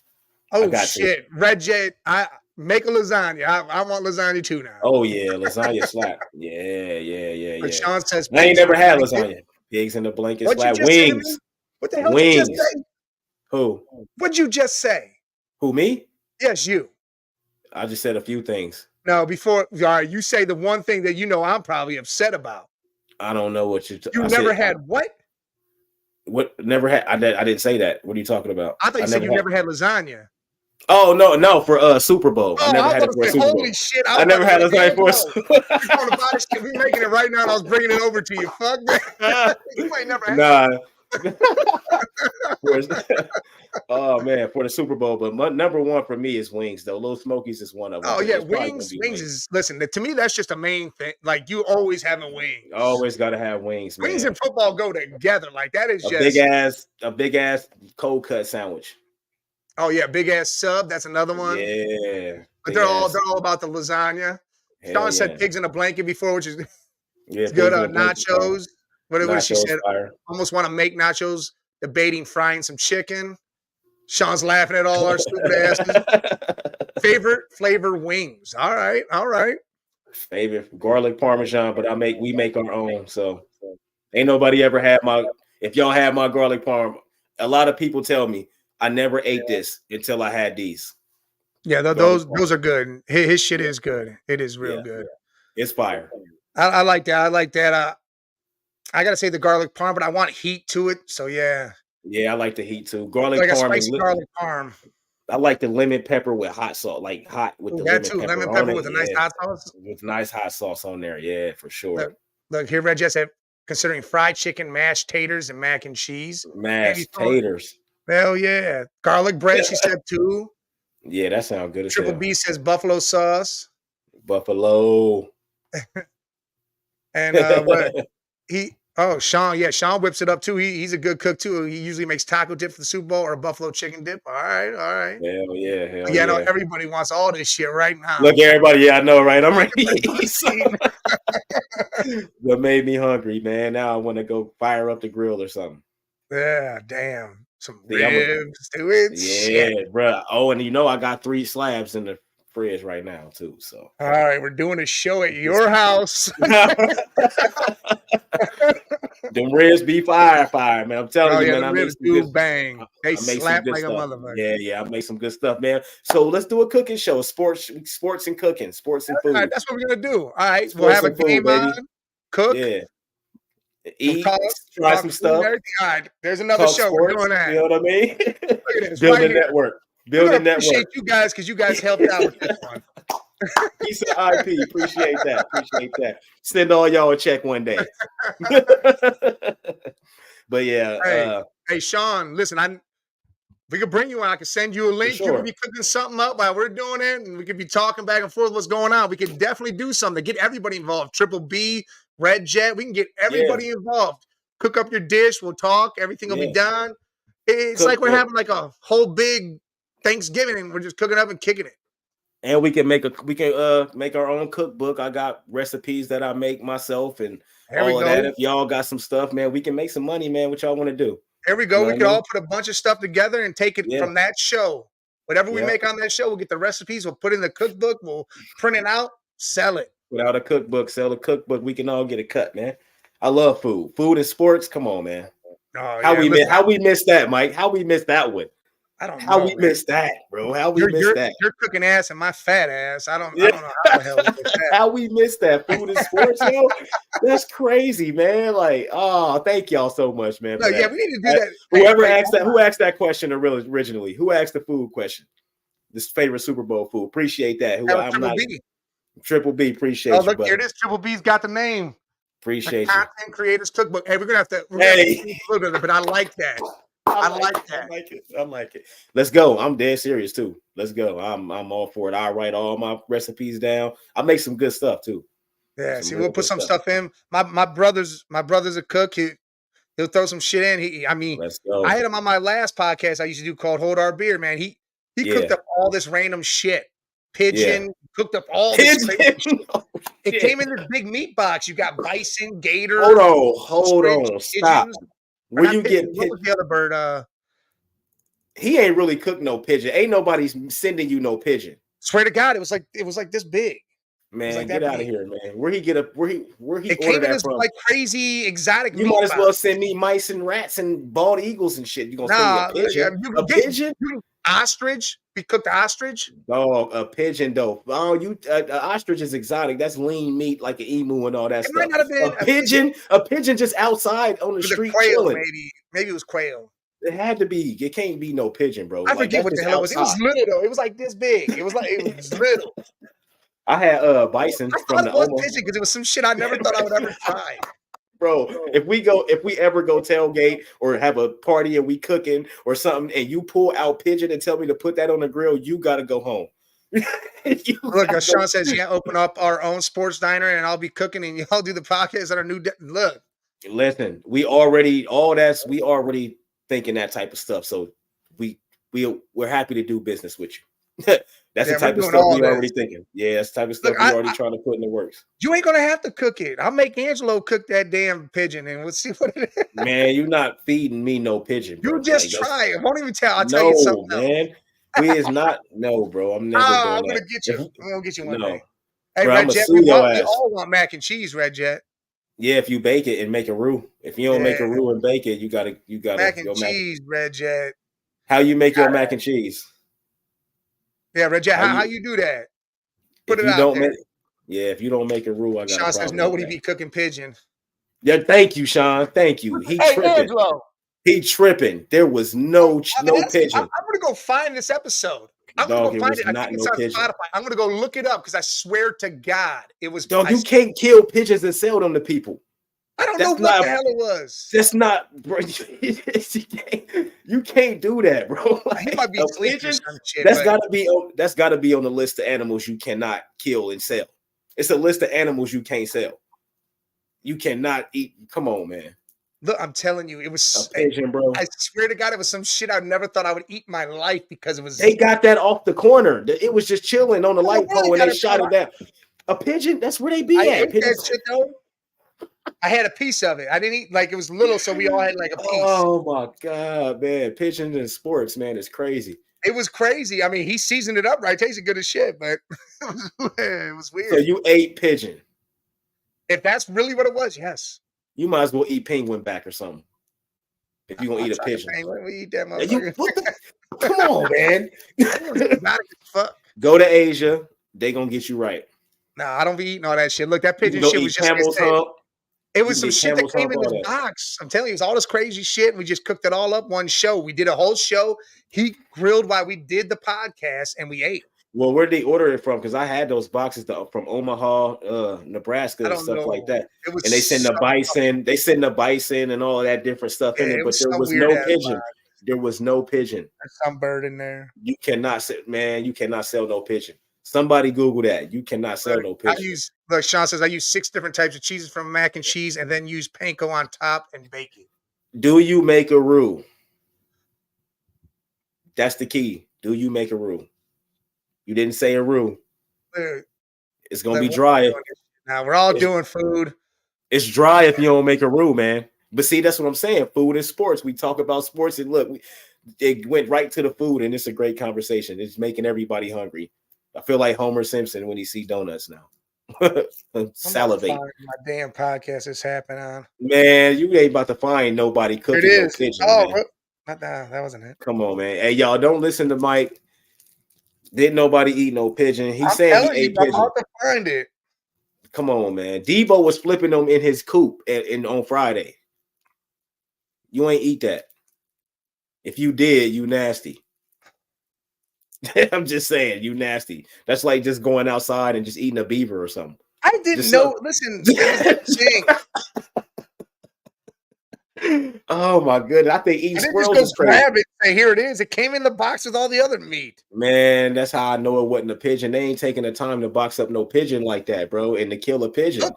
Oh got shit, Red Jet. I make a lasagna. I want lasagna too now. Oh yeah, lasagna slap. Yeah. But Sean says, I ain't pigs never in the had blanket. lasagna. Pigs in the blanket What'd you slap. just say to Wings. me? What the hell did you just Wings. say? Who? What'd you just say? Who, me? Yes, you. I just said a few things. No, before all right, you say the one thing that you know I'm probably upset about. I don't know what You never had what? What? Never had. I didn't say that. What are you talking about? I thought you said you never had lasagna. Oh no, for Super Bowl. I never had it for a Super Bowl. Holy shit! I never had lasagna for a Super Bowl. We're making it right now, and I was bringing it over to you. Fuck man, you might never have. Nah. Oh man, for the Super Bowl, but number one for me is wings. Though Little Smokies is one of them. Oh yeah, wings is listen. To me, that's just a main thing. Like you always having wings. Always got to have wings. Wings man. and football go together. Like that is a big ass cold cut sandwich. Oh yeah, big ass sub. That's another one. Yeah, but they're all about the lasagna. Sean said pigs in a blanket before, which is good. Nachos. What she said? Fire. Almost want to make nachos. Debating frying some chicken. Sean's laughing at all our stupid asses. Favorite flavor wings. All right. Favorite garlic parmesan, but we make our own. So ain't nobody ever had if y'all had my garlic parm. A lot of people tell me I never ate this until I had these. Yeah, those are good. His shit is good. It is real good. It's fire. I like that. I gotta say the garlic parm, but I want heat to it. So yeah. Yeah, I like the heat too. Garlic like parm. A spicy garlic parm. I like the lemon pepper with hot sauce, like hot with the lemon pepper with a nice hot sauce. With nice hot sauce on there, yeah, for sure. Look here, Red Jet said considering fried chicken, mashed taters, and mac and cheese. Mashed taters. Hell yeah. Garlic bread, she said too. Yeah, that sounds good as Triple hell. B says buffalo sauce. Buffalo. And Sean whips it up too. He's a good cook too. He usually makes taco dip for the Super Bowl or a buffalo chicken dip. All right. Hell yeah. Yeah, no, everybody wants all this shit right now. Look, everybody, yeah, I know, right? I'm ready. What made me hungry, man. Now I want to go fire up the grill or something. Yeah, damn. Some ribs to it. Yeah, shit. Bro. Oh, and I got 3 slabs in the fridge right now too. So all right, we're doing a show at your house. Them ribs be fire, man. I'm telling you, man. I ribs do bang. They slap like a motherfucker. Yeah, I make some good stuff, man. So let's do a cooking show. Sports and cooking, sports and food. All right, that's what we're gonna do. All right, we'll have a game on, cook. Yeah. Eat, try some stuff. All right, there's another show. Sports, we're doing that. You know what I mean? Look at this. Build a network. Appreciate you guys because you guys helped out with this one. Piece of IP. Appreciate that. Send all y'all a check one day. But yeah. Hey, Sean, listen, we could bring you on. I could send you a link. Sure. You could be cooking something up while we're doing it, and we could be talking back and forth what's going on. We could definitely do something. Get everybody involved. Triple B, Red Jet. We can get everybody involved. Cook up your dish. We'll talk. Everything will be done. It's like we're having like a whole big Thanksgiving, and we're just cooking up and kicking it. And we can make our own cookbook. I got recipes that I make myself and all of that. If y'all got some stuff, man, we can make some money, man. What y'all want to do? There we go. We could all put a bunch of stuff together and take it from that show. Whatever we make on that show, we'll get the recipes. We'll put in the cookbook. We'll print it out, sell it. Without a cookbook, sell a cookbook. We can all get a cut, man. I love food. Food and sports. Come on, man. Oh, how we missed that, Mike? How we missed that one? I don't How know. we missed that, bro? How we You're, missed you're, that? you're cooking ass and my fat ass. I don't know how the hell we did that. How we missed that? Food and sports, yo. That's crazy, man. Like, oh, thank y'all so much, man. No, for yeah, that. we need to do that. Whoever Hey, asked that, who asked that question originally? Who asked the food question? This favorite Super Bowl food. Appreciate that. Who that was I'm Triple not B. Triple B. Appreciate Oh, you, look, buddy. here it is. Triple B's got the name. Appreciate The you. Content Creators Cookbook. Hey, we're gonna have to do a little bit of it, but I like that. I like that. I like it. Let's go. I'm dead serious too. Let's go. I'm all for it. I write all my recipes down. I make some good stuff too. Yeah, see, we'll put some stuff in. My brother's a cook. He'll throw some shit in. Let's go. I had him on my last podcast I used to do called Hold Our Beer, man. He cooked up all this random shit. Pigeon, cooked up all this crazy shit. It came in this big meat box. You got bison, gator. Hold on. Stop. Pigeons. Where you get what was the other bird? He ain't really cooked no pigeon. Ain't nobody sending you no pigeon. Swear to God, it was like this big. Man, like get out of here, man. Where he came in this from? like crazy exotic. You might as well send me mice and rats and bald eagles and shit. You gonna send me a pigeon? A pigeon? Ostrich? We cooked ostrich? Dog, a pigeon though. Oh, ostrich is exotic. That's lean meat like an emu and all that stuff. Might not have been a pigeon just outside on the street quail, chilling. Maybe it was quail. It had to be. It can't be no pigeon, bro. I forget what the hell it was. It was little though. It was like this big. It was little. I had bison from the pigeon because it was some shit I never thought I would ever try. Bro, if we ever go tailgate or have a party and we cooking or something, and you pull out pigeon and tell me to put that on the grill, you gotta go home. Look, Sean says, yeah, open up our own sports diner and I'll be cooking and y'all do the podcast at our new look. Listen, we already thinking that type of stuff. So we're happy to do business with you. That's the type of stuff we already thinking. Yeah, that's the type of stuff we already trying to put in the works. You ain't gonna have to cook it. I'll make Angelo cook that damn pigeon and we'll see what it is. Man, you're not feeding me no pigeon, bro. You just try it. Won't even tell. I'll tell you something. No, man. We is not. No, bro. I'm never doing I'm that. gonna get you. I'm gonna get you one day. Hey, bro, Red Jet, we all want mac and cheese, Red Jet. Yeah, if you bake it and make a roux. If you don't make a roux and bake it, you gotta mac and cheese, Red Jet. How you make your mac and cheese? Yeah, Red Jet, how you do that? Put it out there. If you don't make a roux, I got. Sean says nobody be cooking pigeon. Yeah, thank you, Sean. Thank you. He tripping. Angelo. He tripping. There was no pigeon. I'm gonna go find this episode. I'm gonna go find it. I think it's on Spotify. I'm gonna go look it up because I swear to God, it was. Dog, you can't kill pigeons and sell them to people. I don't know what the hell it was. That's not, bro. You can't do that, bro. He might be sleeping or some shit. That's gotta be on the list of animals you cannot kill and sell. It's a list of animals you can't sell. You cannot eat. Come on, man. Look, I'm telling you, it was a pigeon, bro. I swear to God, it was some shit I never thought I would eat in my life because it was. They got that off the corner. It was just chilling on the light pole and they shot it down. A pigeon, that's where they be at. That shit, though. I had a piece of it. I didn't eat it was little, so we all had like a piece. Oh my God, man! Pigeons in sports, man, it's crazy. It was crazy. I mean, he seasoned it up right, tasted good as shit, but it was weird. So you ate pigeon? If that's really what it was, yes. You might as well eat penguin back or something. If you gonna eat a pigeon, we eat that motherfucker. Come on, man. Fuck. Go to Asia. They gonna get you right. Nah, I don't be eating all that shit. Look, that pigeon shit was just. It was some shit that came in this box. I'm telling you, it's all this crazy shit. We just cooked it all up one show. We did a whole show. He grilled while we did the podcast, and we ate. Well, where'd they order it from? Because I had those boxes from Omaha, Nebraska, and stuff like that. And they send the bison. They send the bison and all that different stuff in it. But there was no pigeon. There was no pigeon. There's some bird in there. You cannot sell no pigeon. Somebody Google that. You cannot sell no pigeon. Sean says I use 6 different types of cheeses from mac and cheese and then use panko on top and bake it. Do you make a roux? That's the key. Do you make a roux? You didn't say a roux. It's gonna be dry. Now we're all doing food. It's dry if you don't make a roux, man. But see, that's what I'm saying. Food and sports. We talk about sports and look, it went right to the food, and it's a great conversation. It's making everybody hungry. I feel like Homer Simpson when he see donuts now. Salivate. My damn podcast is happening on. Man, you ain't about to find nobody cooking. It is. No pigeon, man. That wasn't it. Come on, man. Hey, y'all, don't listen to Mike. Didn't nobody eat no pigeon. He's I'm saying he telling you, ate I'm pigeon. about to find it. Come on, man. Debo was flipping them in his coop on Friday. You ain't eat that. If you did, you nasty. I'm just saying, you nasty. That's like just going outside and just eating a beaver or something. I didn't Just know. Listen, it was that thing. Oh my goodness. I think eating I didn't squirrels just is go crazy. grab it and say, here it is. It came in the box with all the other meat. Man, that's how I know it wasn't a pigeon. They ain't taking the time to box up no pigeon like that, bro, and to kill a pigeon. Look,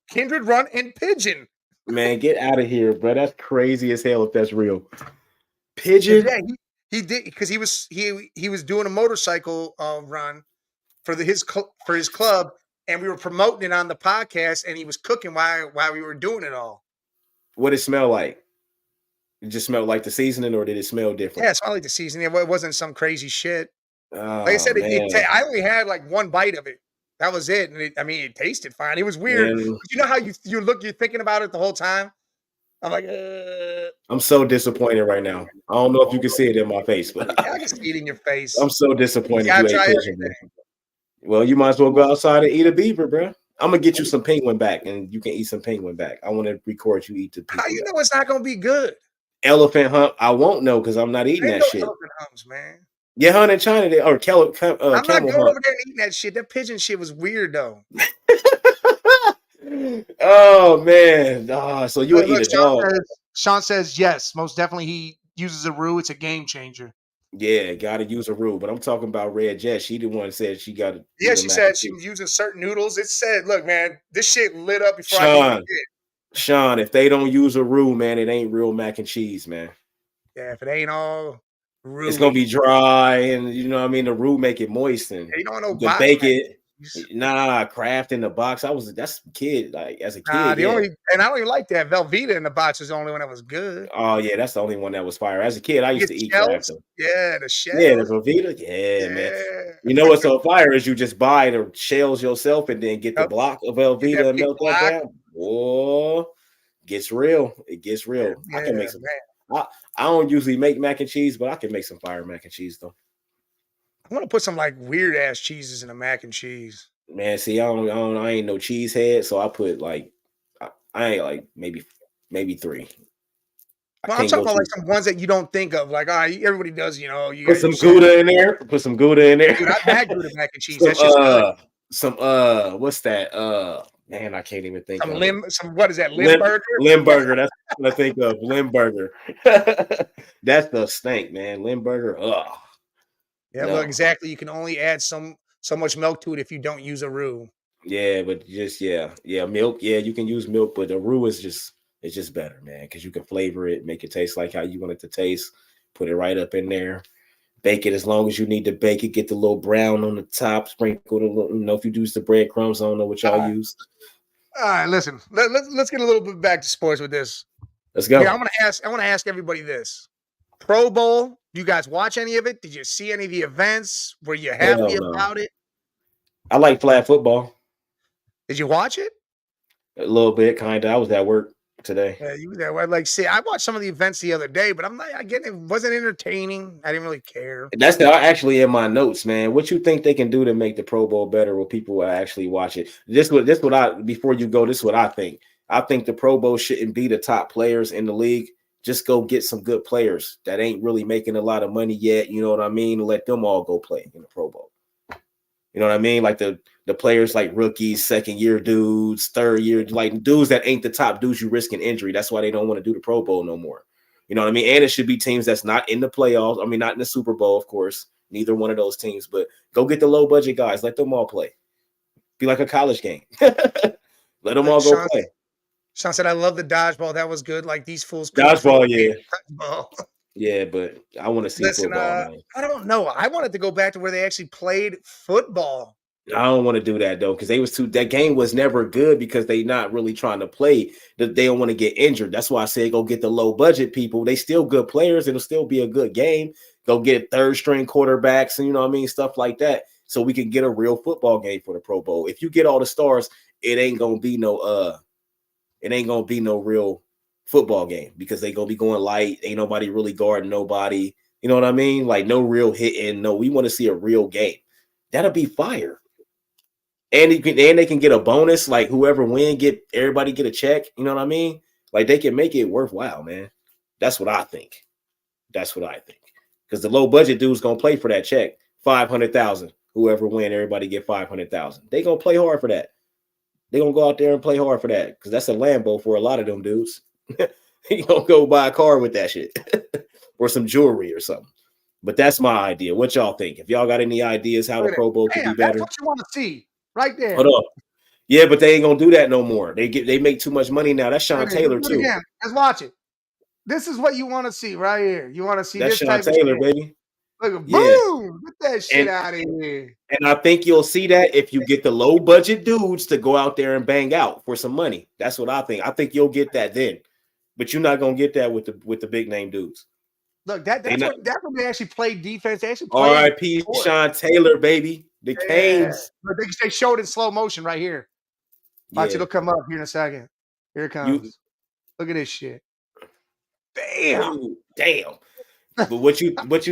Kindred Run and Pigeon. Man, get out of here, bro. That's crazy as hell if that's real. Pigeon? Yeah, he did because he was doing a motorcycle run for his club, and we were promoting it on the podcast, and he was cooking while we were doing it all. What did it smell like? It just smelled like the seasoning, or did it smell different? Yeah, it smelled like the seasoning. It wasn't some crazy shit. Oh, Like I said, man. I only had like one bite of it. That was it. And it tasted fine. It was weird. Man. You know how you're thinking about it the whole time? I'm like, I'm so disappointed right now. I don't know if you can see it in my face, but I can see it in your face. I'm so disappointed You gotta you ate try pigeon, bro. Well, you might as well go outside and eat a beaver, bro. I'm gonna get you some penguin back, and you can eat some penguin back. I want to record you eat the penguin. How you know it's not gonna be good? Elephant hump? I won't know because I'm not eating Ain't that no shit. elephant humps, man. Yeah, hunt in China or I'm not camel going hump. over there and eating that shit. That pigeon shit was weird though. Oh man. So you would eat a dog. Sean says yes, most definitely he uses a roux. It's a game changer. Yeah, gotta use a rule. But I'm talking about Red Jet. She the one that said she got to. Yeah, she said she was using certain noodles. It said, look, man, this shit lit up before I Sean, did. Sean, if they don't use a roux, man, it ain't real mac and cheese, man. Yeah, if it ain't all roux, It's gonna be dry, and you know what I mean. The roux make it moist, and you don't know you can bake it. Nah, Kraft in the box. That's a kid. Like as a kid, I don't even like that. Velveeta in the box was the only one that was good. Oh yeah, that's the only one that was fire. As a kid, I used to eat Kraft. Yeah, the shells. Yeah, the Velveeta. Yeah, man. You know what's so fire is you just buy the shells yourself and then get the block of Velveeta and melt that down. Oh, gets real. It gets real. I can make some. I don't usually make mac and cheese, but I can make some fire mac and cheese though. I want to put some like weird ass cheeses in a mac and cheese. Man, see, I ain't no cheese head, so I put like I ain't like maybe 3. Well, I'm talking about like some ones that you don't think of. Like, everybody does, you put some Gouda in there. Put some Gouda in there. Dude, I've had Gouda mac and cheese. That's just good. What's that? Man, I can't even think. What is that? Limburger. Limburger. That's what I think of. Limburger. That's the stink, man. Limburger. Ugh. Yeah, no. Well, exactly. You can only add so much milk to it if you don't use a roux. Yeah, but just milk. Yeah, you can use milk, but the roux is just better, man, because you can flavor it, make it taste like how you want it to taste. Put it right up in there. Bake it as long as you need to bake it. Get the little brown on the top. Sprinkle a little. If you use the breadcrumbs, I don't know what y'all use. All right, listen. Let's get a little bit back to sports with this. Let's go. Yeah, I want to ask everybody this: Pro Bowl. Do you guys watch any of it? Did you see any of the events? Were you happy about it? I like flag football. Did you watch it? A little bit, kind of. I was at work today. Yeah, you were there. I watched some of the events the other day, but I'm not. Again, it wasn't entertaining. I didn't really care. That's actually in my notes, man. What you think they can do to make the Pro Bowl better? Where people will actually watch it? Before you go, this is what I think. I think the Pro Bowl shouldn't be the top players in the league. Just go get some good players that ain't really making a lot of money yet. You know what I mean? Let them all go play in the Pro Bowl. You know what I mean? Like the players like rookies, second-year dudes, third-year, like dudes that ain't the top dudes you risking injury. That's why they don't want to do the Pro Bowl no more. You know what I mean? And it should be teams that's not in the playoffs. I mean, not in the Super Bowl, of course. Neither one of those teams. But go get the low-budget guys. Let them all play. Be like a college game. Let them all go play. Sean said, I love the dodgeball. That was good. Like these fools. Dodgeball, yeah. Dodgeball. Yeah, but I want to see football. I don't know. I wanted to go back to where they actually played football. I don't want to do that though, because that game was never good because they not really trying to play. They don't want to get injured. That's why I said go get the low budget people. They still good players. It'll still be a good game. Go get third string quarterbacks and you know what I mean, stuff like that. So we can get a real football game for the Pro Bowl. If you get all the stars, it ain't gonna be no real football game because they gonna be going light. Ain't nobody really guarding nobody. You know what I mean? Like no real hitting. No, we want to see a real game. That'll be fire. And they can get a bonus. Like whoever everybody get a check. You know what I mean? Like they can make it worthwhile, man. That's what I think. Because the low budget dude's gonna play for that check, 500,000. Whoever win, everybody get 500,000. They gonna play hard for that. They gonna go out there and play hard for that because that's a Lambo for a lot of them dudes. You gonna go buy a car with that shit or some jewelry or something. But that's my idea. What y'all think? If y'all got any ideas how the Pro Bowl could be better, that's what you want to see right there. Hold up. Yeah, but they ain't gonna do that no more. They make too much money now. That's Sean Taylor too. Again, let's watch it. This is what you want to see right here. You want to see that's this Sean type Taylor, of shit. baby. Look, boom! Get that shit out of here. And I think you'll see that if you get the low budget dudes to go out there and bang out for some money. That's what I think. I think you'll get that then, but you're not gonna get that with the big name dudes. Look, that's when they actually play defense. They actually play. R.I.P. Sean Taylor, baby. The Canes. But they showed in slow motion right here. Watch it'll come up here in a second. Here it comes. Look at this shit. Damn. But what you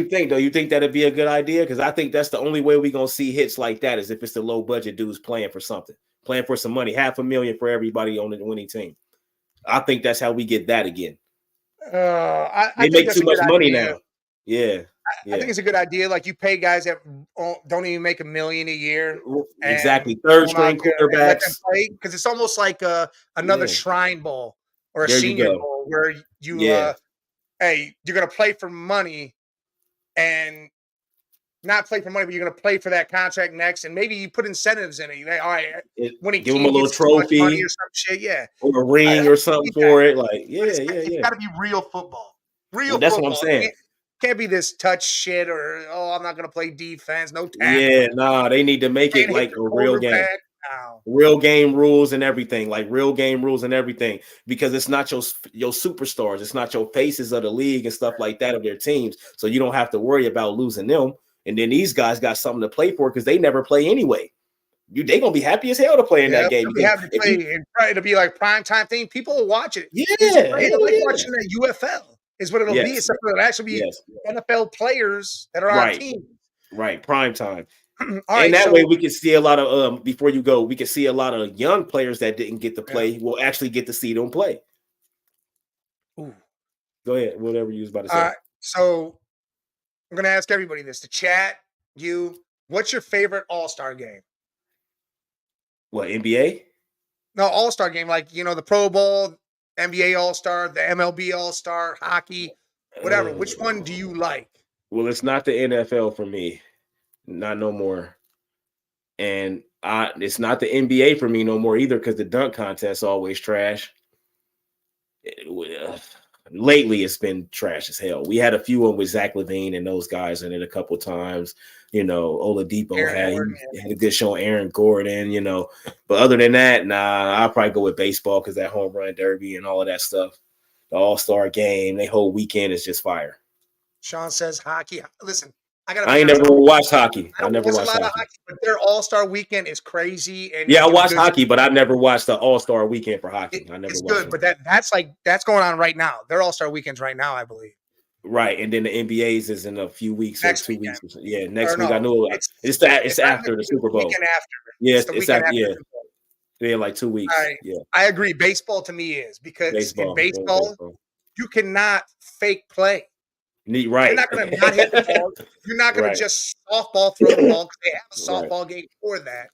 think though? You think that'd be a good idea? Because I think that's the only way we're gonna see hits like that is if it's the low budget dudes playing for something, playing for some money, $500,000 for everybody on the winning team. I think that's how we get that again. They make too much money now. Yeah. I think it's a good idea. Like you pay guys that don't even make $1 million a year. Exactly. Third string quarterbacks. Because it's almost like another Shrine Bowl or a Senior Bowl where you hey, you're going to play for money and not play for money, but you're going to play for that contract next. And maybe you put incentives in it. Like, all right, when he give him a little trophy or some shit, or a ring or something for it. Like, it's got to be real football. That's what I'm saying. Can't be this touch shit or I'm not going to play defense. No tackle. Yeah, nah, they need to make it like a real game. Real game rules and everything, because it's not your superstars, it's not your faces of the league and stuff like that of their teams. So you don't have to worry about losing them. And then these guys got something to play for because they never play anyway. They gonna be happy as hell to play in that game. It'll be like prime time thing. People will watch it. Yeah, like watching that UFL is what it'll be. Except it'll actually be NFL players that are on teams. Right, prime time. Way we can see a lot of before you go, we can see a lot of young players that didn't get to play will actually get to see them play. Ooh. Go ahead, whatever you was about to say. So I'm gonna ask everybody this: the chat, what's your favorite All-Star game? What, NBA? No, All-Star game, like the Pro Bowl, NBA All-Star, the MLB All-Star, hockey, whatever. Which one do you like? Well, it's not the NFL for me. Not no more. And it's not the NBA for me no more either because the dunk contest always trash. Lately, it's been trash as hell. We had a few of them with Zach LaVine and those guys in it a couple times. Oladipo had a good show. Aaron Gordon, But other than that, I'll probably go with baseball because that home run derby and all of that stuff. The All-Star game, the whole weekend is just fire. Sean says hockey. Listen. I ain't never watched hockey. I never watched hockey. But their All-Star weekend is crazy. And I watched hockey, but I never watched the All-Star weekend for hockey. It's good, but that's going on right now. Their All-Star weekend's right now, I believe. Right, and then the NBA's is in a few weeks or 2 weeks. Yeah, next week. I know it's after the Super Bowl. Weekend after. Yeah, it's after. Yeah, like 2 weeks. Yeah, I agree. Baseball to me is because in baseball you cannot fake play. Right. You're not going to not hit the ball. You're not going to just softball throw the ball because they have a softball game for that.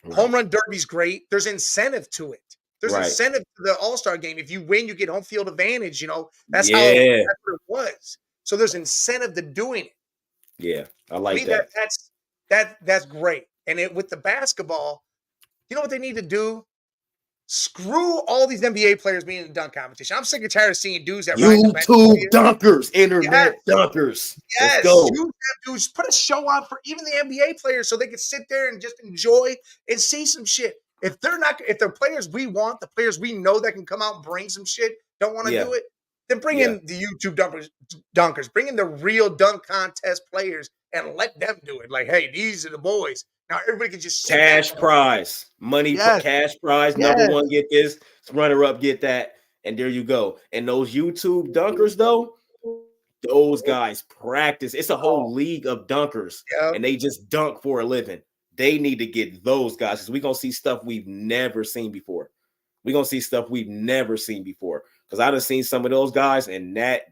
Right. Home run derby's great. There's incentive to it. There's incentive to the All-Star game. If you win, you get home field advantage. That's how what it was. So there's incentive to doing it. Yeah, I like that. That's great. And with the basketball, you know what they need to do? Screw all these NBA players being in the dunk competition. I'm sick and tired of seeing dudes that YouTube dunkers, internet dunkers. Yes, let's go. Dudes, put a show on for even the NBA players so they can sit there and just enjoy and see some shit. If they're players we want, the players we know that can come out and bring some shit, don't want to do it, then bring in the YouTube dunkers. Bring in the real dunk contest players and let them do it. Like, hey, these are the boys. Now everybody can just cash prize, money for cash prize. Number one get this, runner up get that, and there you go. And those YouTube dunkers, though, those guys practice. It's a whole league of dunkers, Yeah. and they just dunk for a living. They need to get those guys because we're gonna see stuff we've never seen before. We're gonna see stuff we've never seen before. Because I've seen some of those guys, and that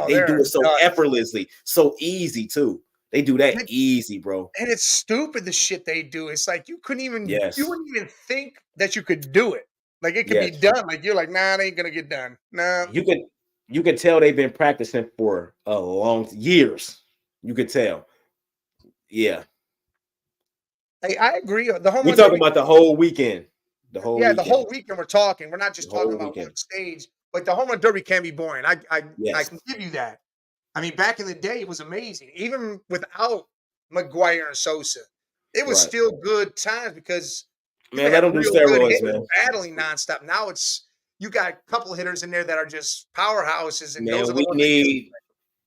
they do it so effortlessly, so easy too. They do that easy, bro. And it's stupid the shit they do. It's like you couldn't even Yes. you wouldn't even think that you could do it. Like it could be Yes. done. Like you're like, nah, it ain't gonna get done. Nah. You can tell they've been practicing for a long years. You could tell. Yeah. I agree. The home We're run talking derby, about the whole weekend. The whole yeah, weekend. the whole weekend we're talking. We're not just The whole talking about weekend. one stage, but the home run derby can be boring. I Yes. can give you that. I mean, back in the day, it was amazing. Even without McGuire and Sosa, it was Right. still good times because you Man, let had them do real good steroids, hitters man. battling nonstop. Now it's you got a couple hitters in there that are just powerhouses, and Man, those are the we ones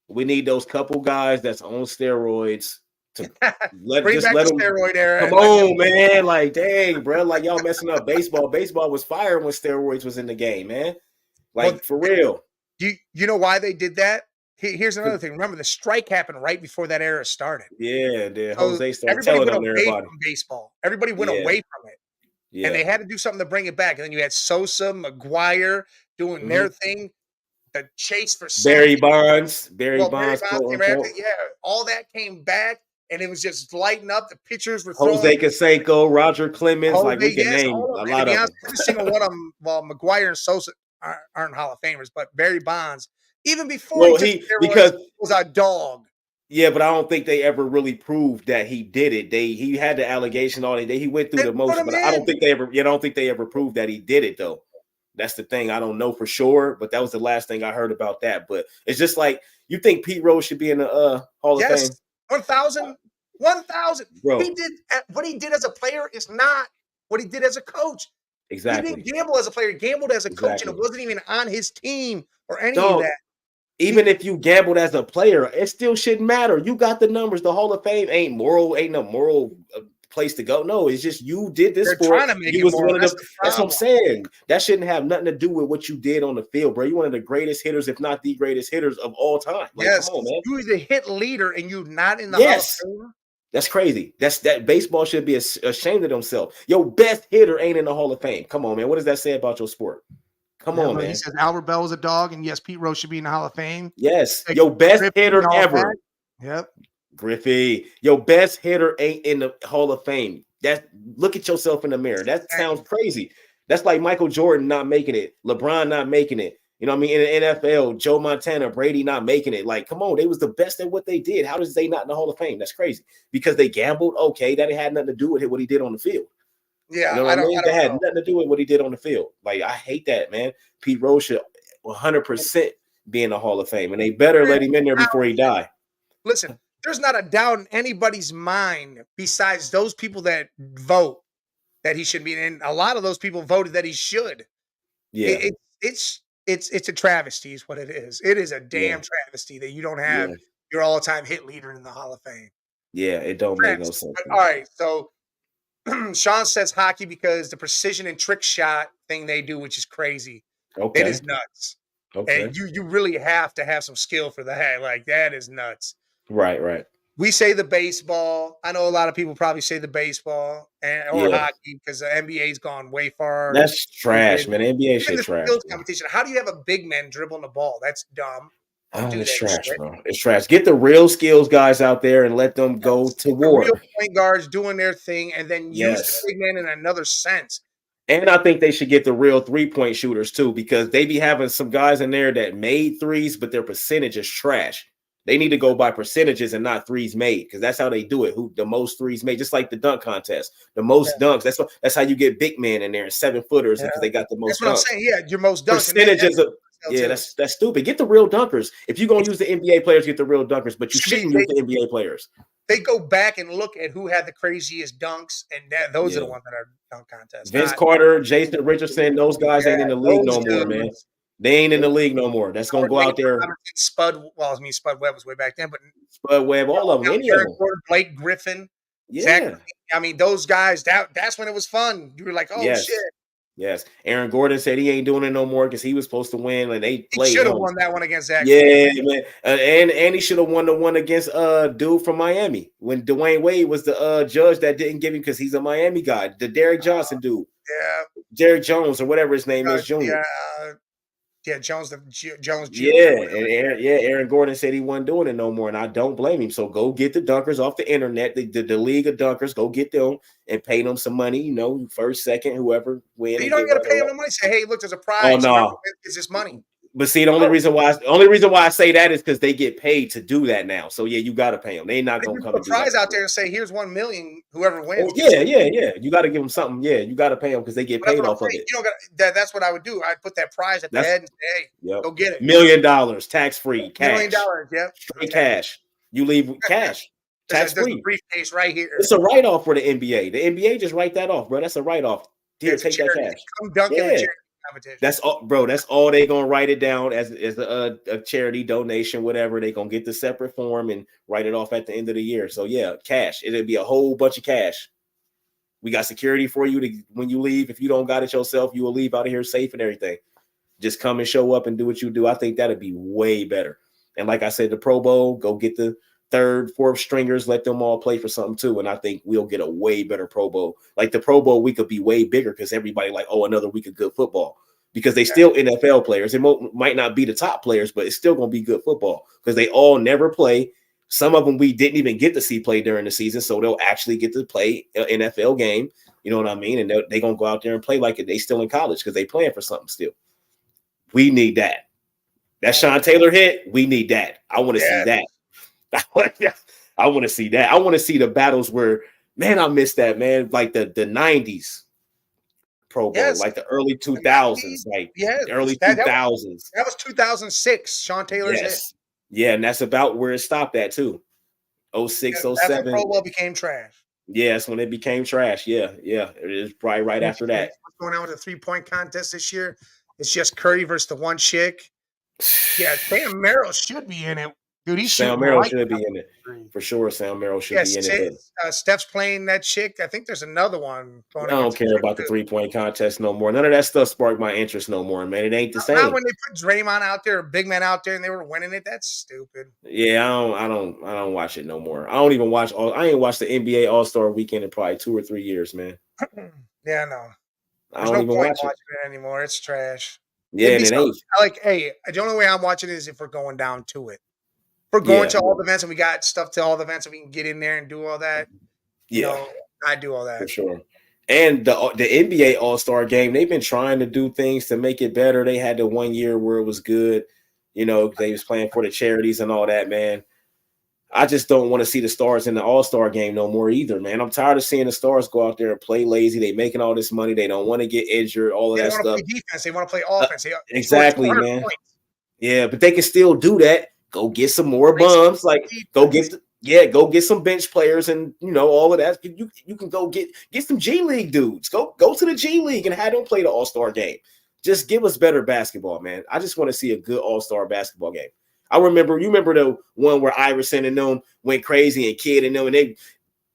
that need those couple guys that's on steroids to bring back the them steroid era. come on, man. Like, dang, bro. Like y'all messing up baseball. Baseball was fire when steroids was in the game, man. Like Well, for real. You know why they did that? Here's another thing. Remember, the strike happened right before that era started. Yeah, then So Jose started everybody telling went them away everybody. from baseball. Everybody went Yeah. away from it. Yeah. And they had to do something to bring it back. And then you had Sosa, McGuire doing their thing. The chase for Barry second. Bonds, Barry Bonds quote came back. unquote. Yeah, all that came back, and it was just lighting up. The pitchers were Jose Canseco, Roger Clemens, like we can name all a of them. lot And to be of honest, them. every single one of them, well, McGuire and Sosa aren't Hall of Famers, but Barry Bonds, even before Well, he took steroids, because was a dog. yeah, but I don't think they ever really proved that he did it. He had the allegation all day. He went through They the motion, put but him I don't in. think they ever. You don't think they ever proved that he did it though. That's the thing. I don't know for sure, but that was the last thing I heard about that. But it's just like you think Pete Rose should be in the Hall of Fame. Yes, 1,000. Bro. He did what he did as a player is not what he did as a coach. Exactly. He didn't gamble as a player. He gambled as a coach, and it wasn't even on his team or any of that. Even if you gambled as a player, it still shouldn't matter. You got the numbers. The Hall of Fame ain't no moral place to go. No, it's just you did this They're for trying to make you it was more. one of That's the, the that's what I'm problem. saying. That shouldn't have nothing to do with what you did on the field, bro. You're one of the greatest hitters, if not the greatest hitters of all time. Like, Yes, come on, man. you're the hit leader, and you're not in the Hall of Yes. Fame. That's crazy. That baseball should be ashamed of themselves. Your best hitter ain't in the Hall of Fame. Come on, man. What does that say about your sport? Come on, man. He says Albert Bell was a dog, and yes, Pete Rose should be in the Hall of Fame. Yes, Like, your best Griffey hitter and all ever. that. Yep. Griffey, your best hitter ain't in the Hall of Fame. Look at yourself in the mirror. That sounds crazy. That's like Michael Jordan not making it, LeBron not making it. You know what I mean? In the NFL, Joe Montana, Brady not making it. Like, come on, they was the best at what they did. How does they not in the Hall of Fame? That's crazy. Because they gambled. Okay, that had nothing to do with what he did on the field. Yeah, you know what I mean? That had know. nothing to do with what he did on the field. Like, I hate that, man. Pete Rose should 100% be in the Hall of Fame, and they better let him in there before he die. Listen, there's not a doubt in anybody's mind besides those people that vote that he should be in. A lot of those people voted that he should. Yeah, it's a travesty is what it is. It is a damn travesty that you don't have your all-time hit leader in the Hall of Fame. Yeah, it don't make no sense. But, all right, so Sean says hockey because the precision and trick shot thing they do, which is crazy. Okay. It is nuts. Okay. And you really have to have some skill for that. Like, that is nuts. Right. We say the baseball. I know a lot of people probably say the baseball or hockey because the NBA's gone way far. That's trash, man. NBA shit trash. Competition. How do you have a big man dribbling the ball? That's dumb. It's trash, bro. It's trash. Get the real skills guys out there and let them go to war. Real point guards doing their thing, and then use the big man in another sense. And I think they should get the real 3-point shooters too, because they be having some guys in there that made threes, but their percentage is trash. They need to go by percentages and not threes made, because that's how they do it. Who the most threes made, just like the dunk contest, the most dunks. That's how you get big men in there and 7-footers because they got the most. That's what I'm saying. Yeah, your most dunks. Percentages of. Yeah, that's stupid. Get the real dunkers. If you're gonna use the NBA players, get the real dunkers, but you shouldn't use the NBA players. They go back and look at who had the craziest dunks, and those are the ones that are dunk contests. Vince Carter, Jason Richardson, those guys ain't in the league no more, man. They ain't in the league no more. That's gonna go out there. Spud Webb was way back then, but Spud Webb, all of them, any of them. Blake Griffin, yeah. Zach, I mean, those guys. That's when it was fun. You were like, oh shit. Yes. Aaron Gordon said he ain't doing it no more because he was supposed to win and they He played should have him. won that one against Zach. Yeah, man. And he should have won the one against dude from Miami when Dwayne Wade was the judge that didn't give him because he's a Miami guy, the Derek Johnson dude. Yeah. Derek Jones or whatever his name is, Jr. Yeah, Jones Jr. Yeah, and Aaron Gordon said he wasn't doing it no more, and I don't blame him. So go get the dunkers off the internet, the league of dunkers. Go get them and pay them some money. You know, first, second, whoever win. You don't got to pay them money. Say, hey, look, there's a prize. Oh no, it's this money. But see, the only reason why I say that is because they get paid to do that now. So yeah, you got to pay them. They're not gonna come and do prize out there and say, here's $1 million. Whoever wins. Oh, yeah. You got to give them something. Yeah, you got to pay them because they get paid off of it. You know, that's what I would do. I'd put that prize at the head and say, hey, go get it. $1 million, tax free, cash. $1 million, yep. Straight cash. You leave cash. Tax free. There's a briefcase right here. It's a write off for the NBA. The NBA just write that off, bro. That's a write off. Here, take that cash. Come dunk in the charity competition. That's all, bro. That's all they gonna write it down as a charity donation, whatever. They gonna get the separate form and write it off at the end of the year. So yeah, cash. It'll be a whole bunch of cash. We got security for you when you leave. If you don't got it yourself, you will leave out of here safe and everything. Just come and show up and do what you do. I think that'd be way better. And like I said, the Pro Bowl, go get the third, fourth stringers, let them all play for something too. And I think we'll get a way better Pro Bowl. Like the Pro Bowl week could be way bigger because everybody like, oh, another week of good football. Because they still NFL players. It might not be the top players, but it's still going to be good football because they all never play. Some of them we didn't even get to see play during the season, so they'll actually get to play an NFL game. You know what I mean? And they're going to go out there and play like they still in college because they playing for something still. We need that. That Sean Taylor hit, we need that. I want to see that. I want to see that. I want to see the battles where, man, I miss that, man. Like the 90s Pro Bowl, like the early 2000s, like early 2000s. That was 2006. Sean Taylor's hit. Yeah, and that's about where it stopped at too. 06, 07. That's when Pro Bowl became trash. Yeah, that's when it became trash. Yeah. It is probably right after that. What's going on with the 3-point contest this year? It's just Curry versus the one chick. Yeah, Sam Merrill should be in it. Dude, Sam Merrill should be in it. For sure, Sam Merrill should be in it. Steph's playing that chick. I think there's another one. I don't care about the 3-point contest no more. None of that stuff sparked my interest no more, man. It ain't the same. Not when they put Draymond out there, or big man out there, and they were winning it. That's stupid. Yeah, I don't watch it no more. I ain't watched the NBA All-Star Weekend in probably 2 or 3 years, man. Yeah, no. There's no point watching it anymore. It's trash. Yeah, and it ain't. The only way I'm watching it is if we're going down to it. We're going to all the events and we got stuff to all the events and we can get in there and do all that. I do all that. For sure. And the NBA All-Star Game, they've been trying to do things to make it better. They had the 1 year where it was good. You know, they was playing for the charities and all that, man. I just don't want to see the stars in the All-Star Game no more either, man. I'm tired of seeing the stars go out there and play lazy. They making all this money. They don't want to get injured, all of that stuff. They want to play defense. They want to play offense. Exactly, man. Points. Yeah, but they can still do that. Go get some more bums. Like, go get some bench players and, all of that. You can go get some G League dudes. Go to the G League and have them play the All-Star Game. Just give us better basketball, man. I just want to see a good All-Star basketball game. You remember the one where Iverson and them went crazy and Kid and them, and they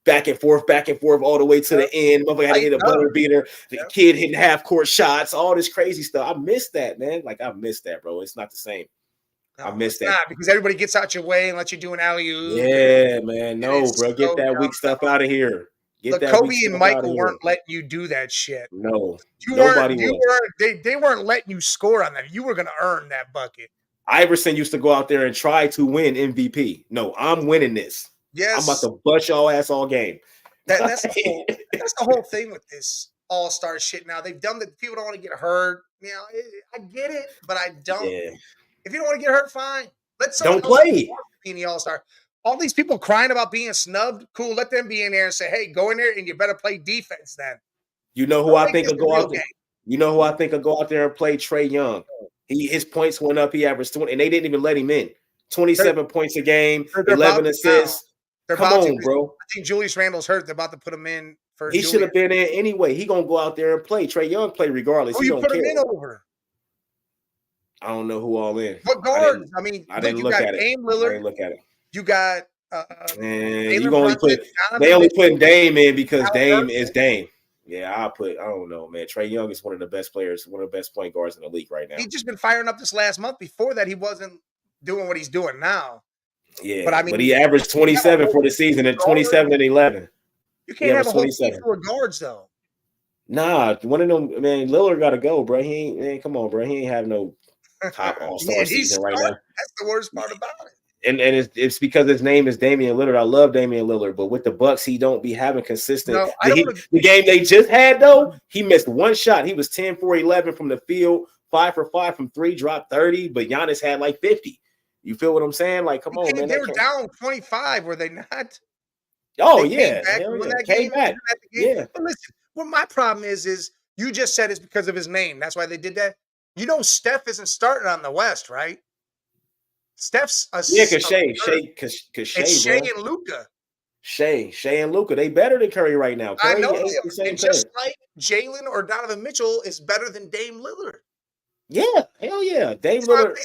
back and forth all the way to the end. Motherfucker had to hit a buzzer beater. The Kid hitting half-court shots, all this crazy stuff. I miss that, man. Like, I miss that, bro. It's not the same. No, I missed that. Not because everybody gets out your way and lets you do an alley-oop. Yeah, man. No, bro. Get that weak stuff out of here. Kobe and Michael weren't letting you do that shit. No. They weren't letting you score on that. You were going to earn that bucket. Iverson used to go out there and try to win MVP. No, I'm winning this. Yes. I'm about to bust y'all ass all game. That's the whole thing with this all-star shit now. They've done that. People don't want to get hurt. I get it, but I don't. Yeah. If you don't want to get hurt, fine. Let someone don't play. Be in the All-Star. All these people crying about being snubbed, cool. Let them be in there and say, hey, go in there and you better play defense then. You know who I think will go out there? You know who I think will go out there and play? Trae Young. His points went up. He averaged 20, and they didn't even let him in. 27 points a game, 11 assists. Come on, bro. I think Julius Randle's hurt. They're about to put him in for He should have been in anyway. He going to go out there and play. Trae Young play regardless. Who you put him in over? I don't know who all in. What guards? I didn't look at it. Dame Lillard. I didn't look at it. You got they only putting Dame in because Dame is Dame. Yeah, I don't know, man. Trae Young is one of the best players, one of the best point guards in the league right now. He's just been firing up this last month. Before that, he wasn't doing what he's doing now. Yeah, But I but mean, he averaged 27 for the season and 27 and 11. You can't have a whole team 27. full of guards though. Nah, one of them, man. Lillard got to go, bro. He ain't, man. Come on, bro. He ain't have no top all-star Man, season right now. That's the worst part about it. And it's because his name is Damian Lillard. I love Damian Lillard, but with the Bucks, he don't be having consistent. No, I don't The game they just had though, he missed one shot. He was 10 for 11 from the field, 5 for 5 from 3, dropped 30. But Giannis had like 50. You feel what I'm saying? Like, come on, man. They were down 25, were they not? Oh They yeah, came back. Yeah. But listen, what my problem is you just said it's because of his name. That's why they did that. You know, Steph isn't starting on the West, right? Steph's because Shea, it's Shea and Luka. Shea and Luka, they better than Curry right now. Curry I know ain't them. the same And just like Jalen or Donovan Mitchell is better than Dame Lillard. Yeah, hell yeah. Dame Lillard.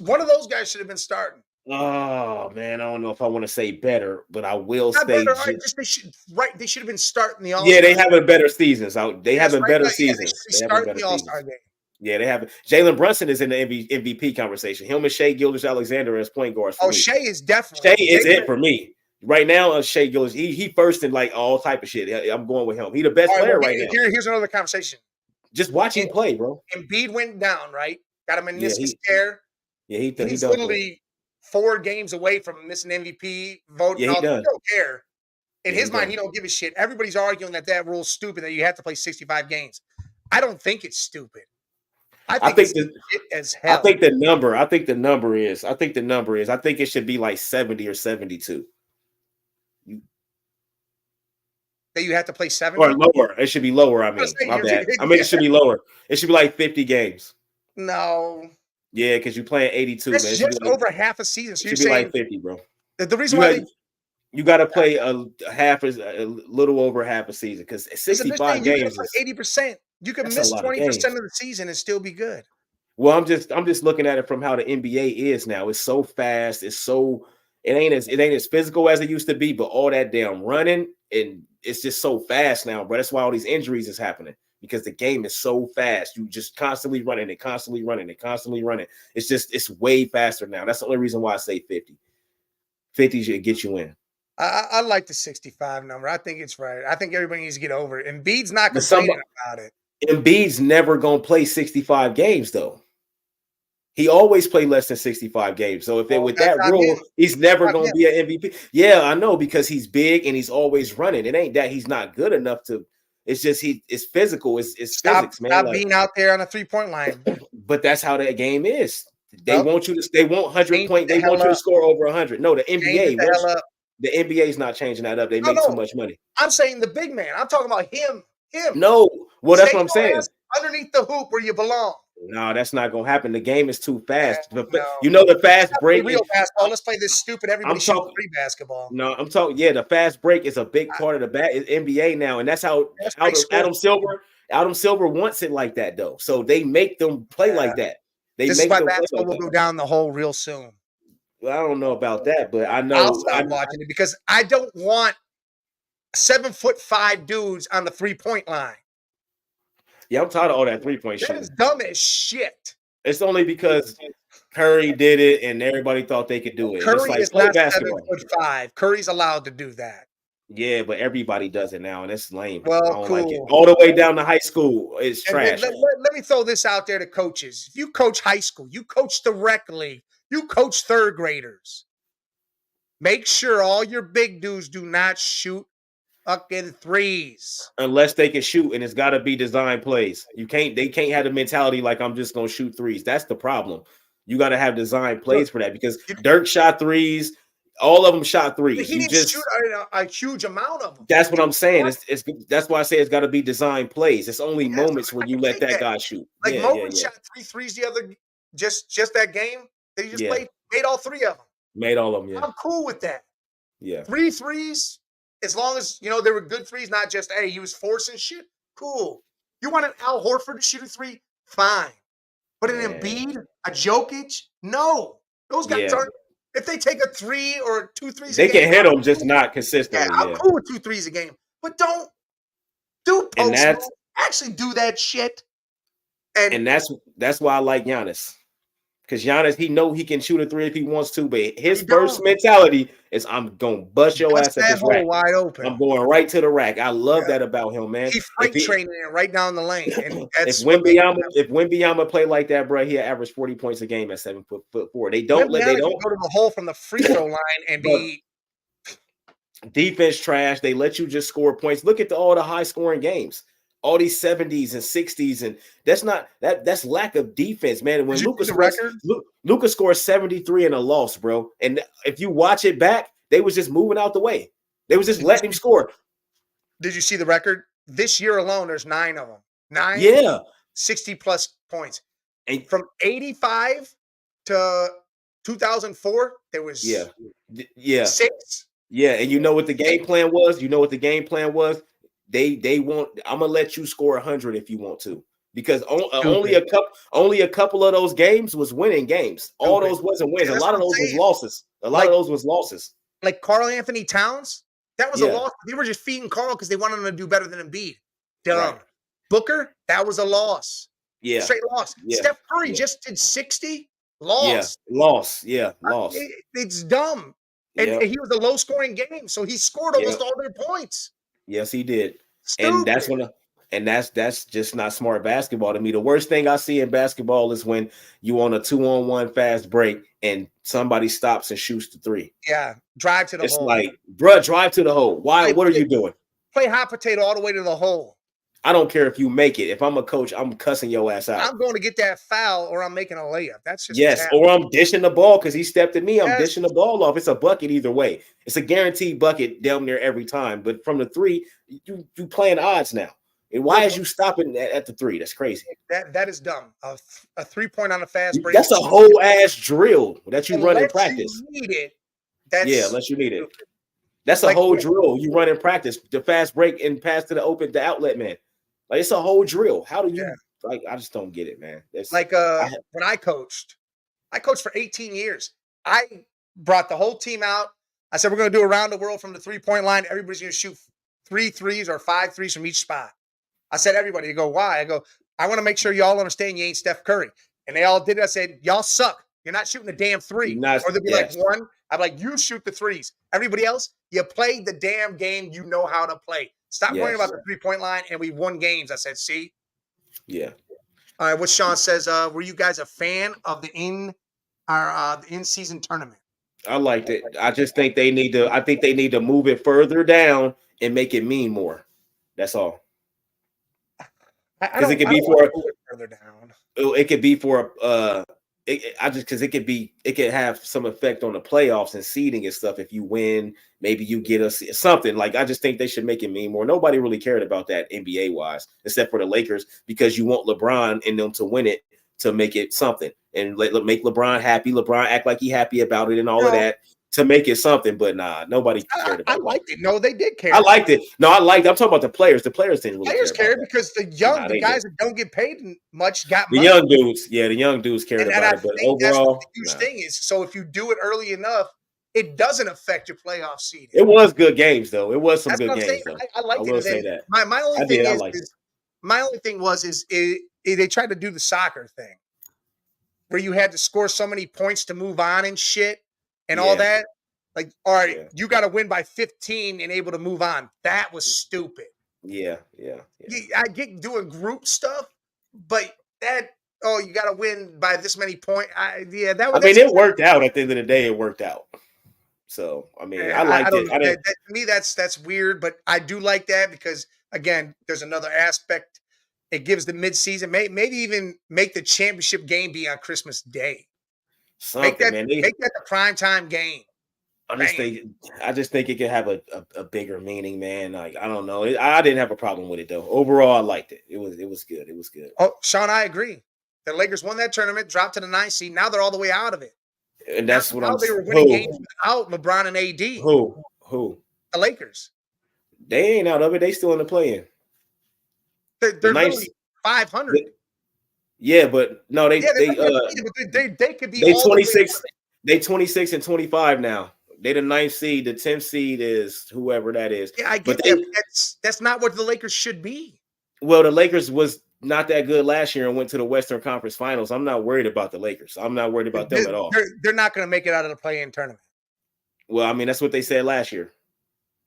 One of those guys should have been starting. Oh man, I don't know if I want to say better, but I will Not say better, they should have been starting the All-Star. Yeah, they having better seasons. They having better seasons. They starting the All-Star game. Yeah, they have. Jalen Brunson is in the MVP conversation. Him and Shea Gilgeous-Alexander as point guards. For me. Shea is definitely. Shea is it for me right now. Shea Gilgeous, he first in like all type of shit. I'm going with him. He the best player right now. Here's another conversation. Just watch him play, bro. Embiid went down, right? Got a meniscus tear. Yeah, he's literally 4 games away from missing MVP vote. Yeah, he don't care. In his mind, he don't give a shit. Everybody's arguing that rule's stupid, that you have to play 65 games. I don't think it's stupid. I think the number is. I think it should be like 70 or 72. That you have to play 70 or lower. It should be lower. I mean, my bad. It should be lower. It should be like 50 games. No. Yeah, because you're playing 82. That's man. just over half a season. So it should be like 50, bro. The reason why you got to play a little over half a season because 65 games is 80%. You can miss 20% of the season and still be good. Well, I'm just looking at it from how the NBA is now. It's so fast. It ain't as physical as it used to be, but all that damn running and it's just so fast now, bro. That's why all these injuries is happening because the game is so fast. You just constantly running and constantly running and constantly running. It's way faster now. That's the only reason why I say 50. 50 should get you in. I like the 65 number. I think it's right. I think everybody needs to get over it. Embiid's not complaining about it. Embiid's never going to play 65 games, though. He always played less than 65 games. So with that rule, he's never going to be an MVP. Yeah, I know, because he's big and he's always running. It ain't that he's not good enough to. It's just it's physical. It's physics, man. Stop being out there on a 3-point line. But that's how that game is. They want you to. They want 100 points. They want you to score over 100. No, the NBA. The NBA is not changing that up. They make too much money. I'm saying the big man. I'm talking about him. No, well, that's what I'm saying. Underneath the hoop where you belong. No, that's not gonna happen. The game is too fast. You know the fast break. Real basketball. Let's play this stupid. Everybody shoots free basketball. No, I'm talking. Yeah, the fast break is a big part of the NBA now, and that's how Adam Silver wants it like that, though. So they make them play like that. This is why basketball will go down the hole real soon. Well, I don't know about that, but I know I'll stop watching it because I don't want 7'5" dudes on the 3-point line. Yeah, I'm tired of all that 3-point shit. That is dumb as shit. It's only because Curry did it and everybody thought they could do it. Curry like, is not 7'5". Curry's allowed to do that. Yeah, but everybody does it now, and it's lame. Well, I don't cool. like it. All the way down to high school, it's trash. Let me throw this out there to coaches. If you coach high school, you coach the rec league, you coach 3rd graders. Make sure all your big dudes do not shoot fucking threes. Unless they can shoot, and it's got to be design plays. They can't have the mentality like I'm just going to shoot threes. That's the problem. You got to have design plays for that because Dirk shot threes. All of them shot threes. He didn't shoot a huge amount of them. That's what I'm saying. That's why I say it's got to be design plays. It's only moments where you let that guy shoot. Like Mobley shot 3 threes the other just that game. They just made all 3 of them. Made all of them. Yeah, I'm cool with that. Yeah, 3 threes. As long as, they were good threes, not just, hey, he was forcing shit. Cool. You want an Al Horford to shoot a 3? Fine. But an Embiid, a Jokic? No. Those guys aren't. If they take a 3 or 2 threes they can hit them, just not consistently. I'm cool with 2 threes a game. But don't Do And post that's move. Actually do that shit. And and that's why I like Giannis. Because Giannis, he know he can shoot a three if he wants to, but his He first don't. mentality is I'm gonna bust your Bust ass at that this hole rack. wide open. I'm going right to the rack. I love Yeah. that about him, man. He freight training it right down the lane, and If that's what makes Wembanyama play like that, bro, he'll average 40 points a game at 7'4". They Wembanyama don't can go to the hole from the free throw line and but be defense trash. They let you just score points. Look at all the high scoring games, all these 70s and 60s, and that's lack of defense, man. When Did you Luka see the scores, record? Luka scores 73 in a loss, bro. And if you watch it back, they was just moving out the way. They was just letting him score. Did you see the record? This year alone, there's 9 of them. 9, Yeah, 60 plus points. and From 85 to 2004, there was yeah, yeah. 6. Yeah, and you know what the game plan was? You know what the game plan was? They want. I'm gonna let you score 100 if you want to, because only a couple of those games was winning games. All Stupid. those wasn't wins. Yeah, A that's lot of what I'm those was saying. losses. A lot Like- of those was losses. Like Karl Anthony Towns, that was a Yeah. loss. They were just feeding Karl because they wanted him to do better than Embiid. Dumb. Right. Booker, that was a loss. Yeah, Straight loss. Yeah. Steph Curry Yeah. just did 60. yeah, Loss. loss. Yeah, loss. It's dumb. And, Yeah. and he was a low scoring game, so he scored almost all their points. Yes, he did. Stupid. And that's just not smart basketball to me. The worst thing I see in basketball is when you on a 2-on-1 fast break and somebody stops and shoots the three. Yeah, drive to the It's hole. like, bruh, drive to the hole. Why? Like, What are you doing? Play hot potato all the way to the hole. I don't care if you make it. If I'm a coach, I'm cussing your ass out. I'm going to get that foul or I'm making a layup. That's just Yes, what's or I'm dishing the ball because he stepped at me. I'm Yes. dishing the ball off. It's a bucket either way. It's a guaranteed bucket down there every time. But from the three, you playing odds now. And why is you stopping at the three? That's crazy. that is dumb. A 3-point on a fast break. That's a whole ass drill that you run in Unless practice. You need it. That's Yeah, unless you need it. That's a Like- whole drill you run in practice. The fast break and pass to the outlet man. Like it's a whole drill. How do you like? I just don't get it, man. It's like when I coached for 18 years. I brought the whole team out. I said, we're going to do around the world from the 3-point line. Everybody's going to shoot 3 threes or 5 threes from each spot. I said, everybody, you go, why? I go, I want to make sure y'all understand you ain't Steph Curry. And they all did it. I said, y'all suck. You're not shooting a damn 3. Or they'd be like 1. I'm like, you shoot the 3s. Everybody else, you played the damn game you know how to play. Stop worrying about the 3-point line, and we won games. I said, see? Yeah. All right, what Sean says, were you guys a fan of the in-season tournament? I liked it. I just think they need to move it further down and make it mean more. That's all. Because it could be for further down. It could be for it could have some effect on the playoffs and seeding and stuff. If you win, maybe you get us something. Like I just think they should make it mean more. Nobody really cared about that NBA wise, except for the Lakers, because you want LeBron and them to win it to make it something and make LeBron happy. LeBron act like he happy about it and all of that to make it something. But nah, nobody cared about it. I liked it. No, they did care. I liked it. No, I liked it. I'm talking about the players. The players didn't really Players care cared because the guys that don't get paid much got the money. young dudes. Yeah, the young dudes cared about it. But overall, that's the huge thing is, so if you do it early enough, it doesn't affect your playoff seeding. it was good games though. It was some That's good what I'm games saying. though. I liked I will it. say that. My only thing is they tried to do the soccer thing where you had to score so many points to move on and shit and all that. Like, all right, you got to win by 15 and able to move on. That was stupid. Yeah. I get doing group stuff, but you got to win by this many points. It worked out at the end of the day. It worked out. So I mean, I liked it. To me, that's weird, but I do like that because again, there's another aspect. It gives the midseason, maybe even make the championship game be on Christmas Day. Make that the primetime game. I just think it could have a bigger meaning, man. Like I don't know. I didn't have a problem with it though. Overall, I liked it. It was good. It was good. Oh, Sean, I agree. The Lakers won that tournament, dropped to the 9th seed. Now they're all the way out of it. And that's what I'm saying. They were winning games without LeBron and AD. Who? The Lakers. They ain't out of it. They still in the play-in. They're literally 500. Yeah, but no, they could be. They 26. They 26 and 25 now. They the 9th seed. The 10th seed is whoever that is. Yeah, I But get that. But that's not what the Lakers should be. Well, the Lakers was not that good last year and went to the Western Conference Finals. I'm not worried about the Lakers. I'm not worried about them at all. They're not going to make it out of the play-in tournament. Well, I mean, that's what they said last year.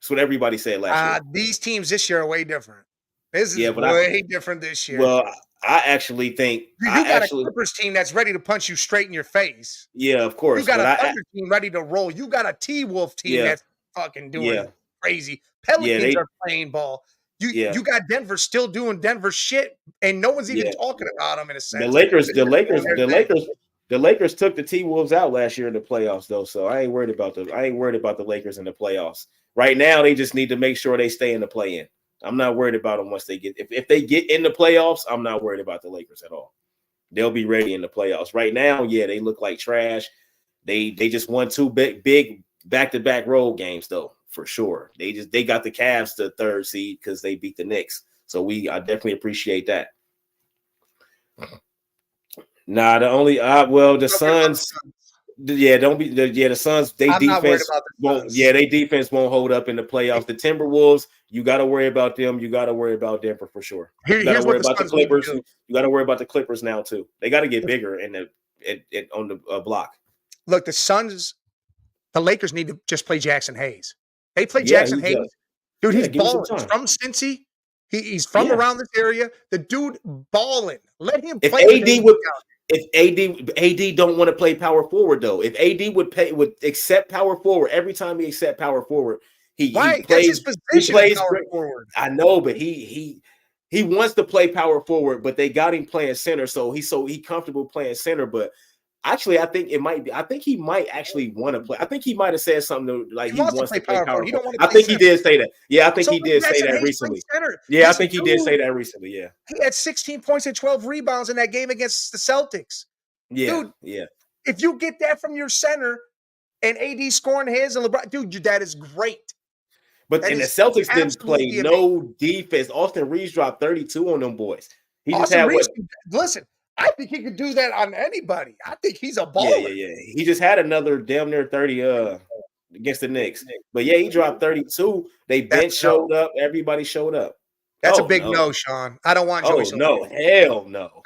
That's what everybody said last year. These teams this year are way different. This is way different this year. Well, I actually think you got a Clippers team that's ready to punch you straight in your face. Yeah, of course. You got a Thunder team ready to roll. You got a T-Wolf team that's fucking doing crazy. Pelicans are playing ball. You got Denver still doing Denver shit, and no one's even talking about them in a sense. The Lakers took the T-Wolves out last year in the playoffs, though. So I ain't worried about the Lakers in the playoffs. Right now, they just need to make sure they stay in the play-in. I'm not worried about them once they get if they get in the playoffs. I'm not worried about the Lakers at all. They'll be ready in the playoffs. Right now, they look like trash. They just won 2 big back-to-back road games, though, for sure. They got the Cavs the 3rd seed because they beat the Knicks. So I definitely appreciate that. Nah, the Suns. The Suns. They defense won't hold up in the playoffs. The Timberwolves, you got to worry about them. You got to worry about Denver for sure. You got to worry about the Clippers. You got to worry about the Clippers now too. They got to get bigger on the block. Look, the Lakers need to just play Jackson Hayes. They play Jackson Hayes. Dude, he's balling. He's from Cincy. He's from around this area. The dude balling. Let him play. If AD don't want to play power forward though, if AD would accept power forward every time he accept power forward, he plays. That's his position. He plays power forward. I know, but he wants to play power forward, but they got him playing center, so he's comfortable playing center. But actually, I think he might actually want to play. I think he might have said something like he wants to play power forward. I think he did say that. Yeah, I think he did say that recently. Yeah, I think he did say that recently. Yeah, he had 16 points and 12 rebounds in that game against the Celtics. Yeah, dude, if you get that from your center and AD scoring his and LeBron, dude, that is great. But the Celtics didn't play no defense. Austin Reeves dropped 32 on them boys. He just had listen. I think he could do that on anybody. I think he's a baller. Yeah. He just had another damn near 30 against the Knicks. But he dropped 32. They bench showed up. Everybody showed up. That's a big no, Sean. I don't want Joyce. No, hell no.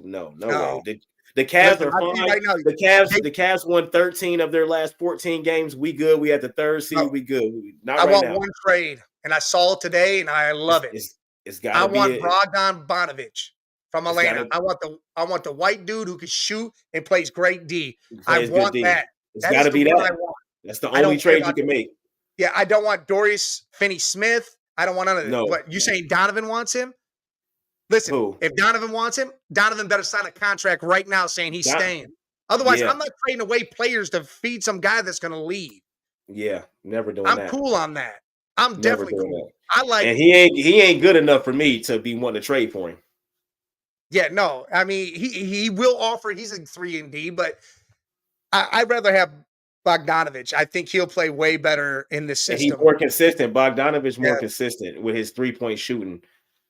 No way. The Cavs are fine. Right now, the Cavs won 13 of their last 14 games. We good. We at the 3rd seed. We good. I want one trade, and I saw it today, and I love it. It's got to be. I want Bogdan Bogdanović from Atlanta. I want the white dude who can shoot and plays great D. I want that. It's got to be that. That's the only trade you can make. Yeah, I don't want Dorius Finney-Smith. I don't want none of this. What, you saying Donovan wants him? Listen, if Donovan wants him, Donovan better sign a contract right now saying he's staying. Otherwise, I'm not trading away players to feed some guy that's going to leave. Yeah, never doing that. I'm cool on that. I'm definitely cool. I like, and he ain't good enough for me to be wanting to trade for him. Yeah, no. I mean, he will offer. He's a 3-and-D, but I'd rather have Bogdanović. I think he'll play way better in this system. He's more consistent. Bogdanović more consistent with his 3-point shooting.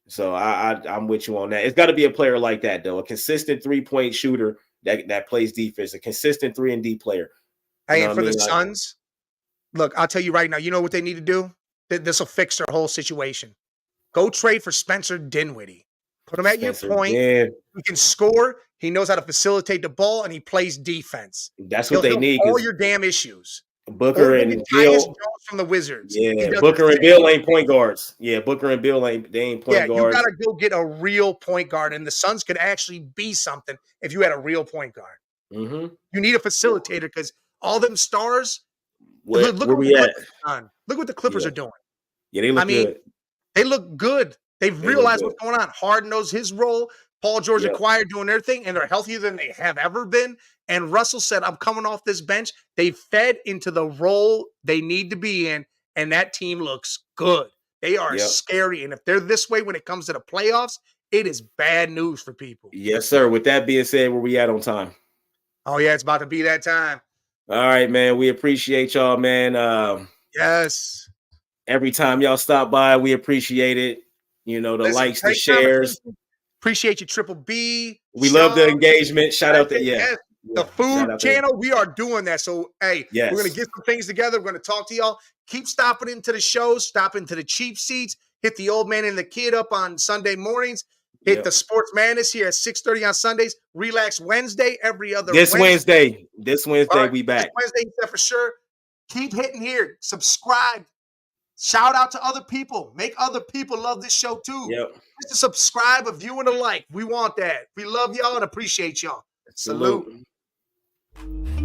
So I'm with you on that. It's got to be a player like that, though. A consistent 3-point shooter that plays defense. A consistent 3-and-D player. Hey, and for the Suns, look, I'll tell you right now. You know what they need to do? This will fix their whole situation. Go trade for Spencer Dinwiddie. Put him at your point. He can score. He knows how to facilitate the ball, and he plays defense. That's what they need. All your damn issues. Booker and Bill from the Wizards. Yeah, Booker and Bill ain't point guards. Yeah, Booker and Bill ain't point guards. Yeah, you gotta go get a real point guard, and the Suns could actually be something if you had a real point guard. Mm-hmm. You need a facilitator because all them stars. Look what the Clippers are doing. Yeah, they look good. They look good. They've realized what's going on. Harden knows his role. Paul George and Kawhi are doing their thing, and they're healthier than they have ever been. And Russell said, I'm coming off this bench. They fed into the role they need to be in, and that team looks good. They are scary. And if they're this way when it comes to the playoffs, it is bad news for people. Yes, sir. With that being said, where we at on time? Oh, yeah, it's about to be that time. All right, man. We appreciate y'all, man. Yes. Every time y'all stop by, we appreciate it. You know, the likes, the shares. Appreciate you, Triple B. We love the engagement. Shout out to The Shout food out there. channel, we are doing that. So, hey, Yes. we're going to get some things together. We're going to talk to y'all. Keep stopping into the shows, stop into the cheap seats, hit the old man and the kid up on Sunday mornings, hit Yep. the Sports Madness here at 6:30 on Sundays, Relax Wednesday every other This Wednesday, All right, we back. This Wednesday, yeah, for sure. Keep hitting here. Subscribe. Shout out to other people. Make other people love this show too. Yep. Just a subscribe, a view, and a like. We want that. We love y'all and appreciate y'all. Salute. Salute.